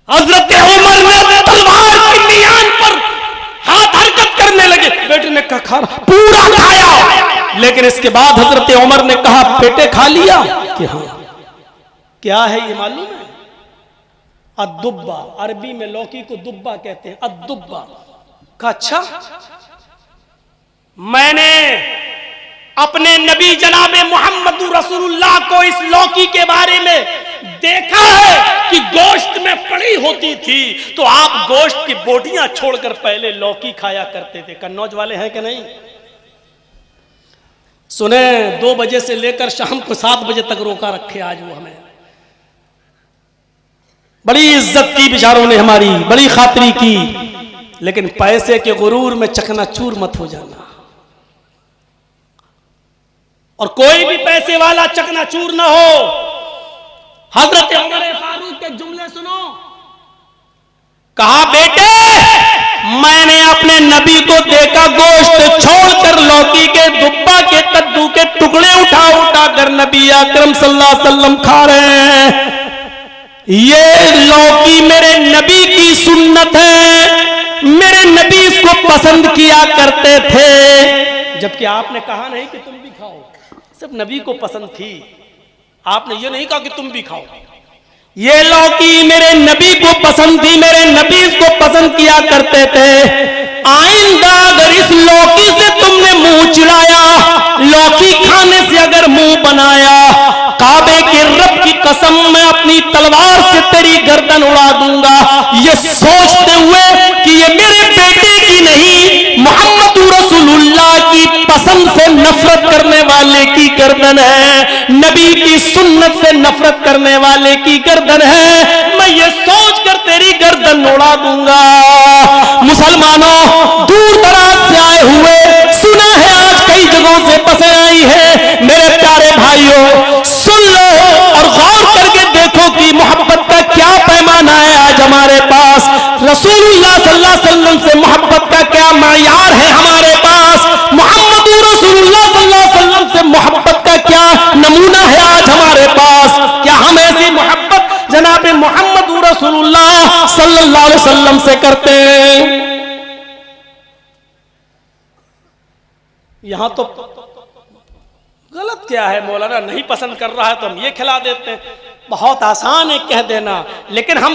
हजरत उमर ने तलवार की मियान पर हाथ हरकत करने लगे। बेटे ने कहा खा, पूरा खाया। लेकिन इसके बाद हजरत उमर ने कहा बेटे खा लिया? कि हाँ। क्या है ये मालूम है? अद्दुब्बा, अरबी में लौकी को दुब्बा कहते हैं, अद्दुब्बा। अच्छा, मैंने अपने नबी जनाबे मोहम्मद रसूलुल्लाह को इस लौकी के बारे में देखा है कि गोश्त में पड़ी होती थी, तो आप गोश्त की बोटियां छोड़कर पहले लौकी खाया करते थे। कन्नौज वाले हैं कि नहीं? सुने, 2 बजे से लेकर शाम को 7 बजे तक रोका रखे आज वो हमें। बड़ी इज्जत की बेचारों ने हमारी, बड़ी खातिरी की, लेकिन पैसे के गुरूर में चकनाचूर मत हो जाना। और कोई भी पैसे वाला चकनाचूर ना हो। हजरत उमर फारूक के जुमले सुनो। कहा बेटे मैंने अपने नबी को देखा गोश्त छोड़कर लौकी के, दुब्बा के, कद्दू के टुकड़े उठा उठा कर नबी अकरम सल्लल्लाहु अलैहि वसल्लम खा रहे हैं। ये लौकी मेरे नबी की सुन्नत है, मेरे नबी इसको पसंद किया करते थे। जबकि आपने कहा नहीं कि तुम भी खाओ, सिर्फ नबी को पसंद थी। आपने ये नहीं कहा कि तुम भी खाओ। ये लौकी मेरे नबी को पसंद थी, मेरे नबी इसको पसंद किया करते थे। आइंदा अगर इस लौकी से तुमने मुंह चिढ़ाया, लौकी खाने से अगर मुंह बनाया, काबे के रब की कसम मैं अपनी तलवार से तेरी गर्दन उड़ा दूंगा। ये सोचते हुए कि ये मेरे बेटे की नहीं, मोहम्मद रसूलुल्लाह की पसंद से नफरत करने वाले की गर्दन है, नबी की सुन्नत से नफरत करने वाले की गर्दन है, मैं ये सोचकर तेरी गर्दन उड़ा दूंगा। मुसलमानों, दूर दराज से आए हुए, सुना है आज कई जगहों से बसें आई है, मेरे प्यारे भाइयों सुन लो और गौर करके देखो कि मोहब्बत का क्या पैमाना है आज हमारे पास। रसूलुल्लाह सल्लल्लाहु अलैहि वसल्लम से मोहब्बत का क्या मयार है हमारे पास। मोहम्मद रसूलुल्लाह सल्लल्लाहु अलैहि वसल्लम से मोहब्बत का क्या नमूना है आज हमारे पास। क्या हम ऐसी मोहब्बत जनाब मोहम्मद सल्लल्लाहु अलैहि वसल्लम से करते हैं। यहां तो गलत क्या है, मौलाना नहीं पसंद कर रहा है तो हम ये खिला देते हैं। बहुत आसान है कह देना, लेकिन हम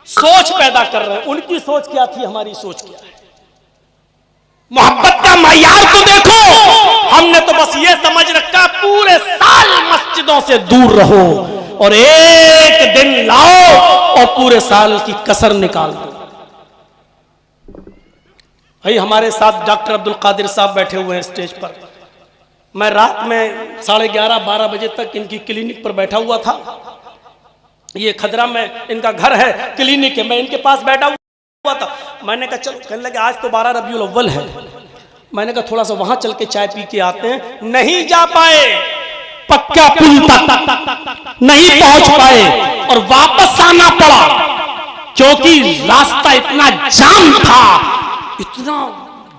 सोच पैदा कर रहे हैं। उनकी सोच क्या थी, हमारी सोच क्या है? मोहब्बत का मयार तो देखो। हमने तो बस ये समझ रखा पूरे साल मस्जिदों से दूर रहो और एक दिन लाओ और पूरे साल की कसर निकाल दो। भाई हमारे साथ डॉक्टर अब्दुल कादिर साहब बैठे हुए हैं स्टेज पर। मैं रात में 11:30-12 बजे तक इनकी क्लिनिक पर बैठा हुआ था। ये खदरा में इनका घर है, क्लिनिक है, मैं इनके पास बैठा हुआ था। मैंने कहा चलो, कहने लगे आज तो 12 रबीउल अव्वल है। मैंने कहा थोड़ा सा वहां चल के चाय पी के आते हैं। नहीं जा पाए, पक्का पुल तक नहीं पहुंच पाए और वापस आना पड़ा, क्योंकि रास्ता इतना जाम था। इतना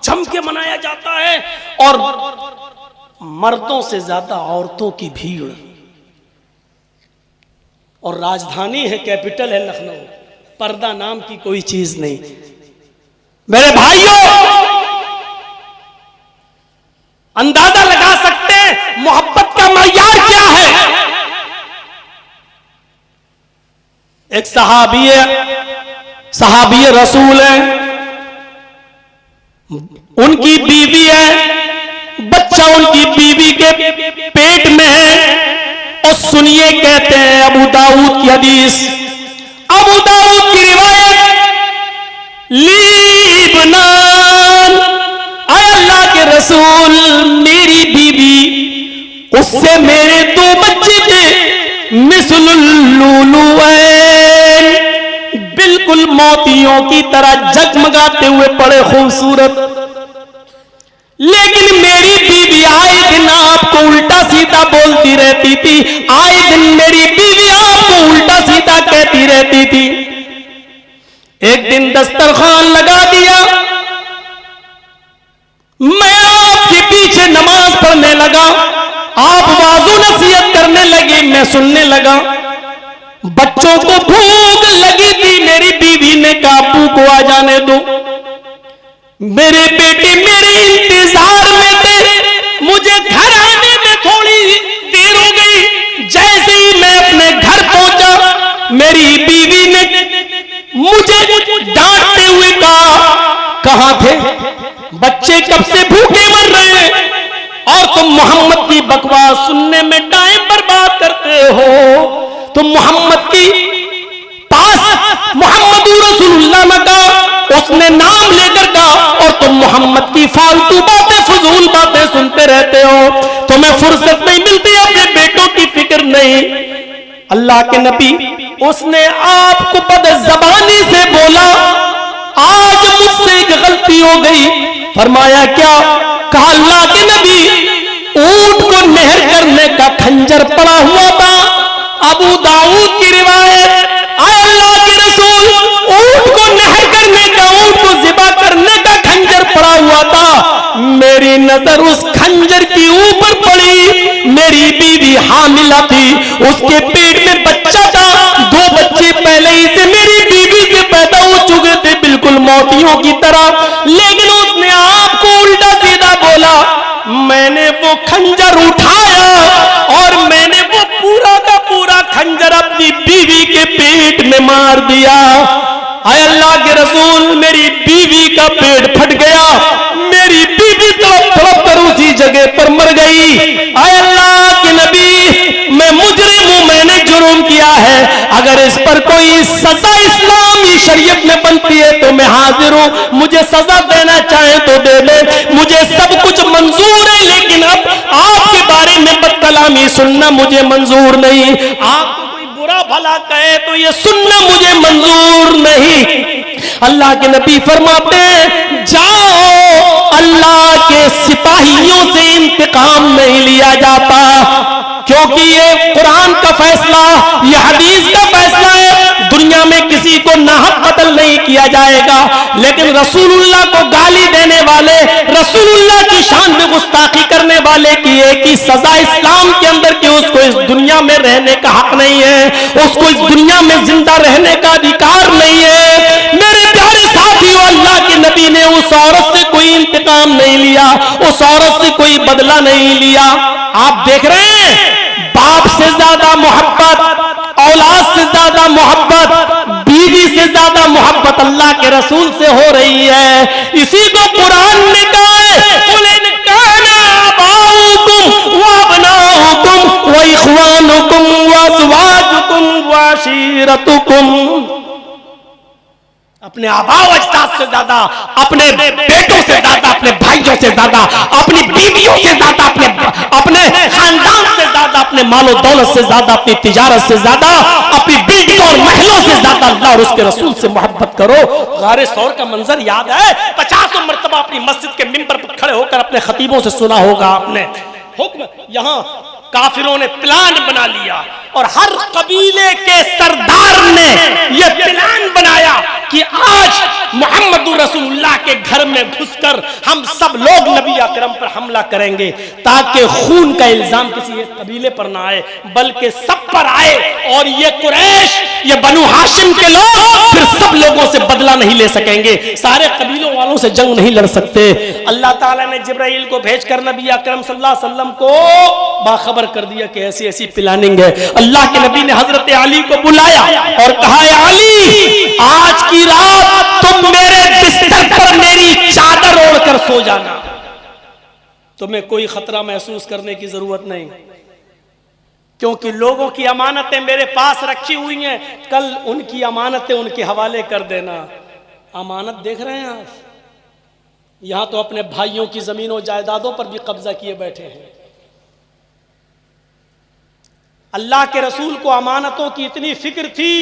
जम के मनाया जाता है और मर्दों से ज्यादा औरतों की भीड़। और राजधानी है, कैपिटल है लखनऊ, पर्दा नाम की कोई चीज नहीं। मेरे भाइयों, अंदाजा लगा सकते हैं मोहब्बत का मयार क्या है। एक सहाबी रसूल है, उनकी बीवी है, बच्चा उनकी बीवी के पेट में है। और सुनिए, कहते हैं अबू दाऊद की हदीस, अबू दाऊद की रिवायत, लीबनान, आय अल्लाह के रसूल, मेरी बीवी, उससे मेरे 2 बच्चे थे, मिसलुल्लुलुवैन, बिल्कुल मोतियों की तरह जगमगाते हुए बड़े खूबसूरत। लेकिन मेरी बीवी आए दिन आपको उल्टा सीधा बोलती रहती थी, आए दिन मेरी बीवी आपको उल्टा सीधा कहती रहती थी। एक दिन दस्तरखान लगा दिया, मैं आपके पीछे नमाज पढ़ने लगा, आप वाज़ो नसीहत करने लगे, मैं सुनने लगा। बच्चों को भूख लगी थी, मेरी बीवी ने कहा अब्बू को आ जाने दो। मेरे बेटे मेरे इंतजार में थे, मुझे घर आने में थोड़ी देर हो गई। जैसे ही मैं अपने घर पहुंचा, मेरी बीवी ने मुझे डांटते हुए कहा, कहां थे बच्चे, कब से भूखे मर रहे हैं और तुम मोहम्मद की बकवास सुनने में टाइम बर्बाद करते हो। तुम मोहम्मद की पास मोहम्मद रसूलुल्लाह ने कहा, उसने नाम लेकर कहा, और तुम मोहम्मद की फालतू बातें, फजूल बातें सुनते रहते हो। तुम्हें फुर्सत नहीं मिलती, अपने बेटों की फिक्र नहीं। अल्लाह के नबी, उसने आपको बदज़बानी से बोला, आज मुझसे एक गलती हो गई। फरमाया क्या? कहा अल्लाह के नबी, ऊंट को नहर करने का खंजर पड़ा हुआ था। अबू दाऊद की रिवायत, आए अल्लाह के रसूल, ऊंट को नहर करने का, ऊंट को ज़िबा करने का खंजर पड़ा हुआ था। मेरी नजर उस खंजर की ऊपर पड़ी, मेरी बीवी हामिला थी, उसके पेट में बच्चा था, 2 बच्चे पहले ही से मेरी बीवी से पैदा हो चुके थे, बिल्कुल मोतियों की तरह। लेकिन उसने आपको उल्टा सीधा बोला। मैंने वो खंजर उठाया और मैंने वो पूरा का पूरा खंजर अपनी बीवी के पेट में मार दिया। आय अल्लाह के रसूल, मेरी बीवी का पेट फट गया, मेरी बीवी तड़प तड़प कर उसी जगह पर मर गई। आय अल्लाह के नबी, मैं मुजरिम हूं, मैंने जुर्म किया है। अगर इस पर कोई सजा इस्लामी शरीयत में बनती है तो मैं हाजिर हूं, मुझे सजा देना चाहे तो दे दे, मुझे सब कुछ मंजूर है। लेकिन अब आपके बारे में बदकलामी सुनना मुझे मंजूर नहीं। आपको कोई बुरा भला कहे तो ये सुनना मुझे मंजूर नहीं। अल्लाह के नबी फरमाते हैं, जाओ, अल्लाह के सिपाहियों से इंतकाम नहीं लिया जाता, क्योंकि ये कुरान का फैसला, ये हदीस का फैसला है। दुनिया में किसी को नाहक कत्ल नहीं किया जाएगा, लेकिन रसूलुल्लाह को गाली देने वाले, रसूलुल्लाह की शान में गुस्ताखी करने वाले की एक ही सजा इस्लाम के अंदर कि उसको इस दुनिया में रहने का हक नहीं है, उसको इस दुनिया में जिंदा रहने का अधिकार नहीं है। मेरे प्यारे साथियों, अल्लाह के नबी ने उस औरत से कोई इंतकाम नहीं लिया, उस औरत से कोई बदला नहीं लिया। आप देख रहे हैं, बाप से ज्यादा मोहब्बत, औलाद से ज्यादा मोहब्बत, बीवी से ज्यादा मोहब्बत अल्लाह के रसूल से हो रही है। इसी को कुरान ने कहा है, कुल इन काना आबाउकुम व अबनाउकुम व इख्वानुकुम व अज़वाजुकुम व अशीरतुकुम। अपने आबाओ अजदाद से ज्यादा, अपने बेटों से ज्यादा, अपने भाइयों से ज्यादा, अपनी बीवियों से ज्यादा, अपने खानदान से ज्यादा, अपने मालो दौलत से ज्यादा, अपनी तिजारत से ज्यादा, अपनी बिल्डिंगों और महलों से ज्यादा अल्लाह और उसके रसूल से मोहब्बत करो। गारे सौर का मंजर याद है, 50 मरतबा अपनी मस्जिद के मिंबर पर खड़े होकर अपने खतीबों से सुना होगा आपने। हुक्म, यहाँ काफिरों ने प्लान बना लिया और हर कबीले के सरदार ने यह प्लान बनाया कि आज मोहम्मद रसूलुल्लाह के घर में घुसकर हम सब लोग नबी अकरम पर हमला करेंगे, ताकि खून का इल्जाम किसी एक कबीले पर ना आए बल्कि सब पर आए, और ये कुरैश, ये बनु हाशिम के लोग फिर सब लोगों से बदला नहीं ले सकेंगे, सारे कबीलों वालों से जंग नहीं लड़ सकते। अल्लाह ताला ने जिब्राइल को भेजकर नबी अकरम सल्लल्लाहु अलैहि वसल्लम को बाखबर कर दिया कि ऐसी ऐसी प्लानिंग है। अल्लाह के नबी ने हजरत अली को बुलाया और कहा, अली, आज की रात तुम मेरे बिस्तर पर मेरी चादर ओढ़कर सो जाना, तुम्हें कोई खतरा महसूस करने की जरूरत नहीं, क्योंकि लोगों की अमानतें मेरे पास रखी हुई हैं, कल उनकी अमानतें उनके हवाले कर देना। अमानत देख रहे हैं आप, यहां तो अपने भाइयों की जमीनों जायदादों पर भी कब्जा किए बैठे हैं। अल्लाह के रसूल को अमानतों की इतनी फिक्र थी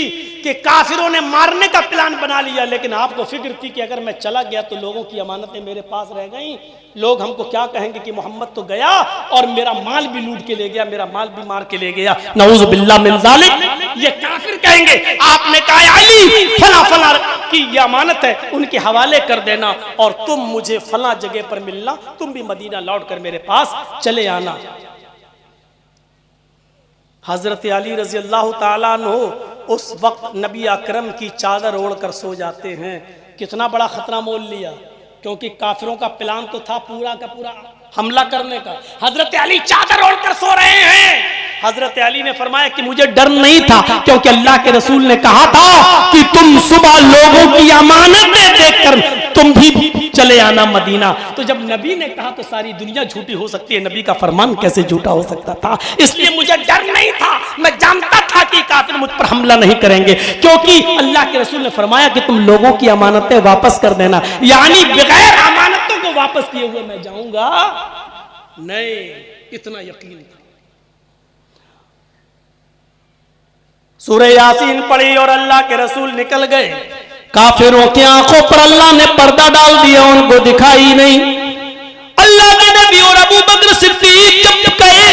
कि काफिरों ने मारने का प्लान बना लिया, लेकिन आपको फिक्र थी कि अगर मैं चला गया तो लोगों की अमानतें मेरे पास रह गईं, लोग हमको क्या कहेंगे कि मोहम्मद तो गया और मेरा माल भी लूट के ले गया, मेरा माल भी मार के ले गया, नऊज़ बिल्लाह मिन ज़ालिक। ये काफिर कहेंगे आपने कहा अली फला फला की ये अमानत है, उनके हवाले कर देना और तुम मुझे फला जगह पर मिलना, तुम भी मदीना लौट कर मेरे पास चले आना। हजरत अली रजी अल्लाह ताला अन्हु उस वक्त नबी अकरम की चादर ओढ़कर सो जाते हैं। कितना बड़ा खतरा मोल लिया, क्योंकि काफिरों का प्लान तो था पूरा का पूरा हमला करने का। हजरत अली चादर ओढ़कर सो रहे हैं। हजरत अली ने फरमाया कि मुझे डर नहीं था, क्योंकि अल्लाह के रसूल ने कहा था कि तुम सुबह लोगों की अमानतें देखकर तुम भी चले आना मदीना। तो जब नबी ने कहा तो सारी दुनिया झूठी हो सकती है, नबी का फरमान कैसे झूठा हो सकता था? इसलिए मुझे डर नहीं था, मैं जानता था कि काफिर मुझ पर हमला नहीं करेंगे, क्योंकि अल्लाह के रसूल ने फरमाया कि तुम लोगों की अमानतें वापस कर देना, यानी बगैर अमानतों को वापस किए हुए मैं जाऊंगा नहीं, इतना यकीन था। सूरह यासीन पढ़ी और अल्लाह के रसूल निकल गए। काफिरों की आंखों पर अल्लाह ने पर्दा डाल दिया, उनको दिखाई नहीं। अल्लाह के नबी और अबू बकर सिद्दीक जब गए,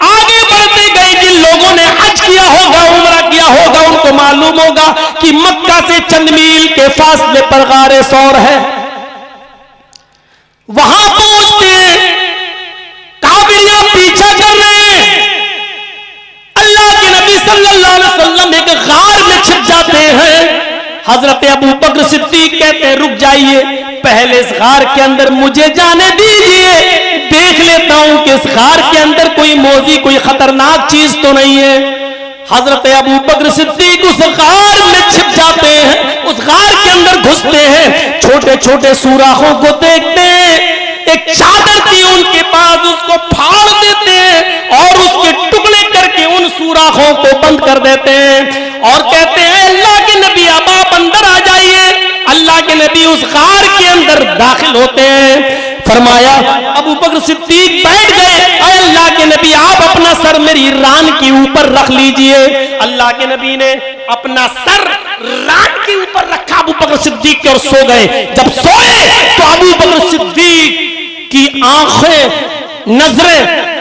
आगे बढ़ते गए, जिन लोगों ने हज किया होगा, उम्रा किया होगा, उनको मालूम होगा कि मक्का से चंद मील के फासले पर गारे सौर है। वहां पहुंचते काफिर पीछा कर रहे हैं। अल्लाह के नबी सल्लल्लाहु अलैहि वसल्लम एक गार में छिप जाते हैं। हजरत अबू बकर सिद्दीक कहते हैं रुक जाइए, पहले इस गार के अंदर मुझे जाने दीजिए, देख लेता हूं कि इस गार के अंदर कोई मौजी, कोई खतरनाक चीज तो नहीं है। हजरत अबू बकर सिद्दीक उस गार में छिप जाते हैं, उस गार के अंदर घुसते हैं, छोटे छोटे सुराखों को देखते हैं, एक चादर थी उनके पास, उसको फाड़ देते हैं और उसके टुकड़े करके उन सुराखों को बंद कर देते हैं और कहते हैं अल्लाह के नबी अब आप अंदर आ जाइए। अल्लाह के नबी उस गार के अंदर दाखिल होते हैं। फरमाया अबू बकर सिद्दीक बैठ गए, अल्लाह के नबी आप अपना सर मेरी रान के ऊपर रख लीजिए। अल्लाह के नबी ने अपना सर रान के ऊपर रखा अबू बकर सिद्दीक के और सो गए। जब सोए तो अबू बकर सिद्दीक की आंखें, नजरें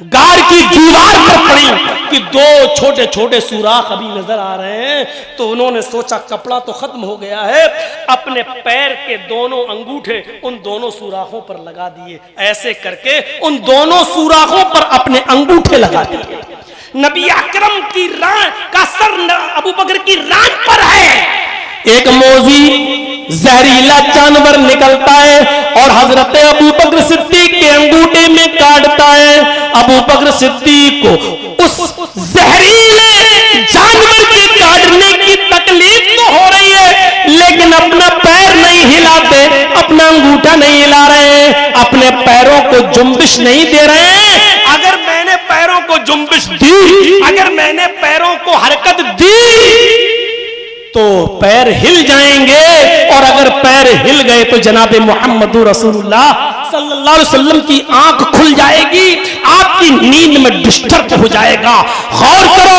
गार की दीवार पर पड़ी कि दो छोटे छोटे सुराख अभी नजर आ रहे हैं। तो उन्होंने सोचा कपड़ा तो खत्म हो गया है, अपने पैर के दोनों अंगूठे उन दोनों सुराखों पर लगा दिए। ऐसे करके उन दोनों सुराखों पर अपने अंगूठे लगा दिए। नबी अकरम की रान का सर अबू बकर की रान पर है। एक मौजी जहरीला जानवर निकलता है और हजरत अबू बकर सिद्दीक के अंगूठे में काटता है। अबू बकर सिद्दीक को उस जहरीले जानवर के काटने की तकलीफ तो हो रही है, लेकिन अपना पैर नहीं हिलाते, अपना अंगूठा नहीं हिला रहे, अपने पैरों को जुम्बिश नहीं दे रहे हैं। अगर मैंने पैरों को जुम्बिश दी, अगर मैंने पैरों को हरकत दी तो पैर हिल जाएंगे, और अगर पैर हिल गए तो जनाबे मोहम्मद रसूलुल्लाह सल्लल्लाहु अलैहि वसल्लम की आंख खुल जाएगी, आपकी नींद में डिस्टर्ब हो जाएगा। गौर करो,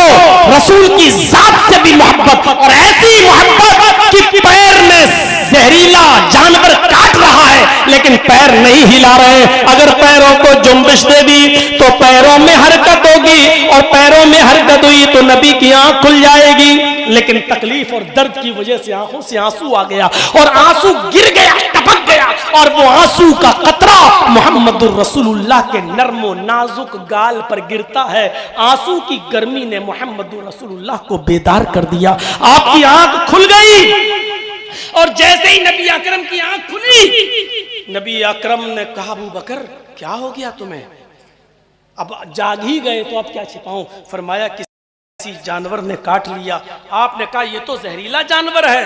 रसूल की जात से भी मोहब्बत, और ऐसी मोहब्बत कि पैर में जहरीला जानवर काट रहा है लेकिन पैर नहीं हिला रहे। अगर पैरों को जुम्बिश दे दी तो पैरों में हरकत होगी, और पैरों में हरकत हुई तो नबी की आंख खुल जाएगी। लेकिन तकलीफ और दर्द की वजह से आंखों से आंसू आ गया, और आंसू गिर गया, टपक गया, और वो आंसू का कतरा मोहम्मदुर रसूलुल्लाह के नर्मो नाजुक गाल पर गिरता है। आंसू की गर्मी ने मोहम्मदुर रसूलुल्लाह को बेदार कर दिया। आपकी आंख खुल गई, और जैसे ही नबी अकरम की आंख खुली, नबी अकरम ने कहा, अबू बकर क्या हो गया तुम्हें? अब जाग ही गए तो अब क्या छिपाऊं? फरमाया किसी जानवर ने काट लिया। आपने कहा ये तो जहरीला जानवर है।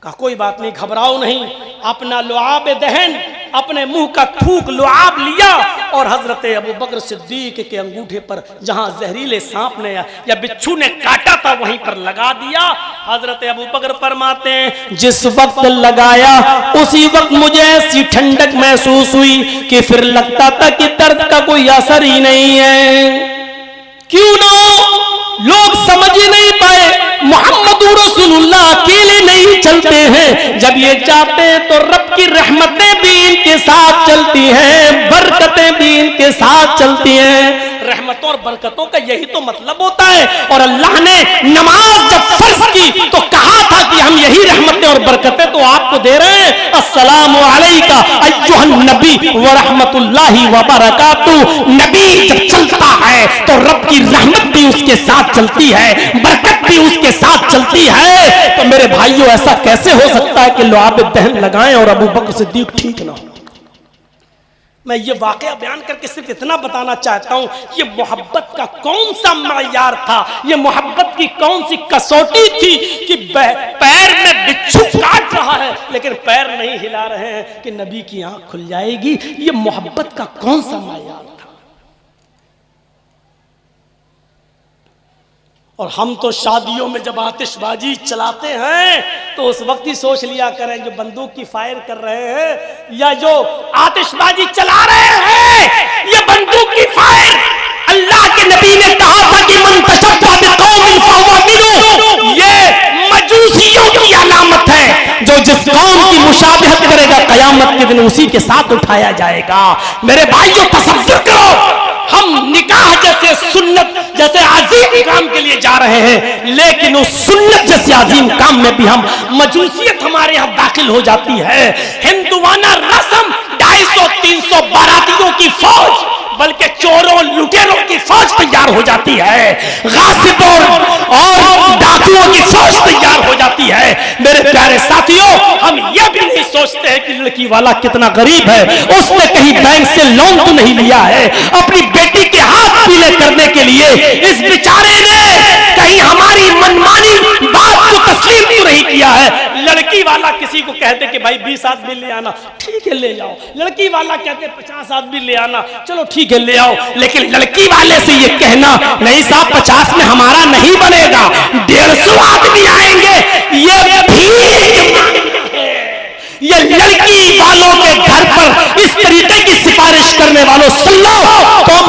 कहा कोई बात नहीं, घबराओ नहीं। अपना लुआब दहन, अपने मुंह का थूक लुआब लिया, और हजरत अबू बकर सिद्दीक के अंगूठे पर जहां जहरीले सांप ने या बिच्छू ने काटा था वहीं पर लगा दिया। हजरत अबू बकर फरमाते हैं, जिस वक्त लगाया उसी वक्त मुझे ऐसी ठंडक महसूस हुई कि फिर लगता था कि दर्द का कोई असर ही नहीं है। क्यों ना लोग समझ ही नहीं पाए, मोहम्मदुर रसूलुल्लाह अकेले नहीं चलते हैं, जब ये चाहते हैं तो रब की रहमतें भी इनके साथ चलती हैं, बरकतें भी इनके साथ चलती हैं। रहमतों और बरकतों का यही तो मतलब होता है। और अल्लाह ने नमाज जब फर्ज की तो कहा था कि हम यही रहमतें और बरकतें तो आपको दे रहे हैं। अस्सलामु अलैका अय्युहन नबी व रहमतुल्लाहि व बरकातुहू। नबी जब चलता है तो रब की रहमत भी उसके साथ चलती है, बरकत भी उसके साथ चलती है। तो मेरे भाइयों, ऐसा कैसे हो सकता है कि लुआब दहन लगाएं और अबू बकर सिद्दीक ठीक ना हो? मैं ये वाकया बयान करके सिर्फ इतना बताना चाहता हूं, ये मोहब्बत का कौन सा मायार था, ये मोहब्बत की कौन सी कसौटी थी कि पैर में बिच्छू काट रहा है लेकिन पैर नहीं हिला रहे हैं कि नबी की आंख खुल जाएगी। ये मोहब्बत का कौन सा मायार था? और हम तो शादियों में जब आतिशबाजी चलाते हैं तो उस वक्त ही सोच लिया करें, जो बंदूक की फायर कर रहे हैं या जो आतिशबाजी चला रहे हैं, ये बंदूक की फायर अल्लाह के नबी ने कहा था कि मन तशब्बह बिकौमिन फहुवा मिनहुम, ये मजूसियों की अलामत है। जो जिस कौम की मुशाबहत करेगा कयामत के दिन उसी के साथ उठाया जाएगा। मेरे भाइयों, तसव्वुर करो, हम निकाह जैसे सुन्नत जैसे अजीम काम के लिए जा रहे हैं, लेकिन उस सुन्नत जैसे अजीम काम में भी हम मजूसियत हमारे यहाँ दाखिल हो जाती है। हिंदुआना रस्म 250-300 बारातियों की फौज, बल्कि चोरों लुटेरों की फौज तैयार हो जाती है, गासिबों और डाकुओं की फौज तैयार हो जाती है। मेरे प्यारे साथियों, हम ये भी नहीं सोचते हैं कि लड़की वाला कितना गरीब है, उसने कहीं बैंक से लोन तो नहीं लिया है अपनी बेटी के हाथ पीले करने के लिए। इस बेचारे ने कहीं हमारी मनमानी बात को तस्लीम तो नहीं किया है। लड़की वाला किसी को कहते कि भाई 20 आदमी ले आना, ठीक है ले जाओ। लड़की वाला कहते 50 आदमी ले आना, चलो ठीक है ले आओ। लेकिन लड़की वाले से ये कहना, नहीं साहब 50 में हमारा नहीं बनेगा, 150 आदमी आएंगे, ये लड़की वालों के घर पर इस तरीके की सिफारिश करने वालों सुल्लो, तुम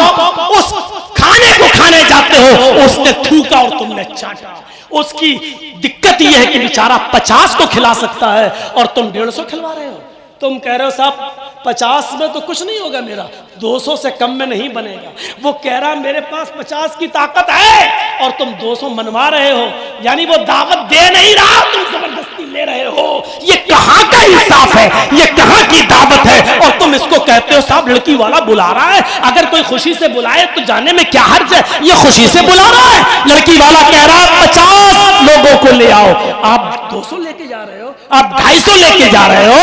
उस खाने को खाने जाते हो, उसने थूका और तुमने चाटा। उसकी दिक्कत यह है कि बेचारा 50 को खिला सकता है और तुम 150 खिलवा रहे हो। तुम कह रहे हो साहब 50 में तो कुछ नहीं होगा, मेरा 200 से कम में नहीं बनेगा। वो कह रहा मेरे पास 50 की ताकत है और तुम 200 मनवा रहे हो, यानी वो दावत दे नहीं रहा, तुम जबरदस्ती ले रहे हो। ये कहां का इंसाफ है, ये कहां की दावत है? और तुम इसको कहते हो साहब साहब लड़की वाला बुला रहा है, अगर कोई खुशी से बुलाए तो जाने में क्या हर्ज है, ये खुशी से बुला रहा है। लड़की वाला कह रहा है 50 लोगों को ले आओ, आप 200 लेके जा रहे हो, आप 250 लेके जा रहे हो,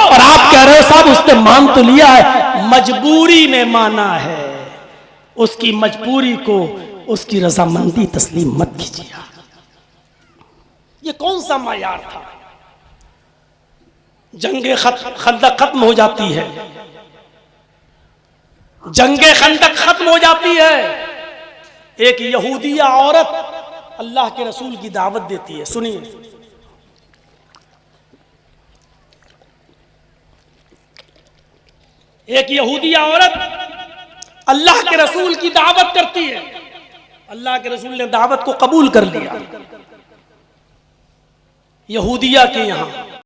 और आप कह रहे हो साहब उसने मान तो लिया है, मजबूरी में माना है, उसकी मजबूरी को उसकी रजामंदी तस्लीम मत कीजिए। ये कौन सा मायार था? जंगे खंदक खत्म हो जाती है, जंगे खंदक खत्म हो जाती है, एक यहूदिया औरत अल्लाह के रसूल की दावत देती है। सुनिए, एक यहूदिया औरत अल्लाह के रसूल की दावत करती है, अल्लाह के रसूल ने दावत को कबूल कर लिया। यहूदिया के यहां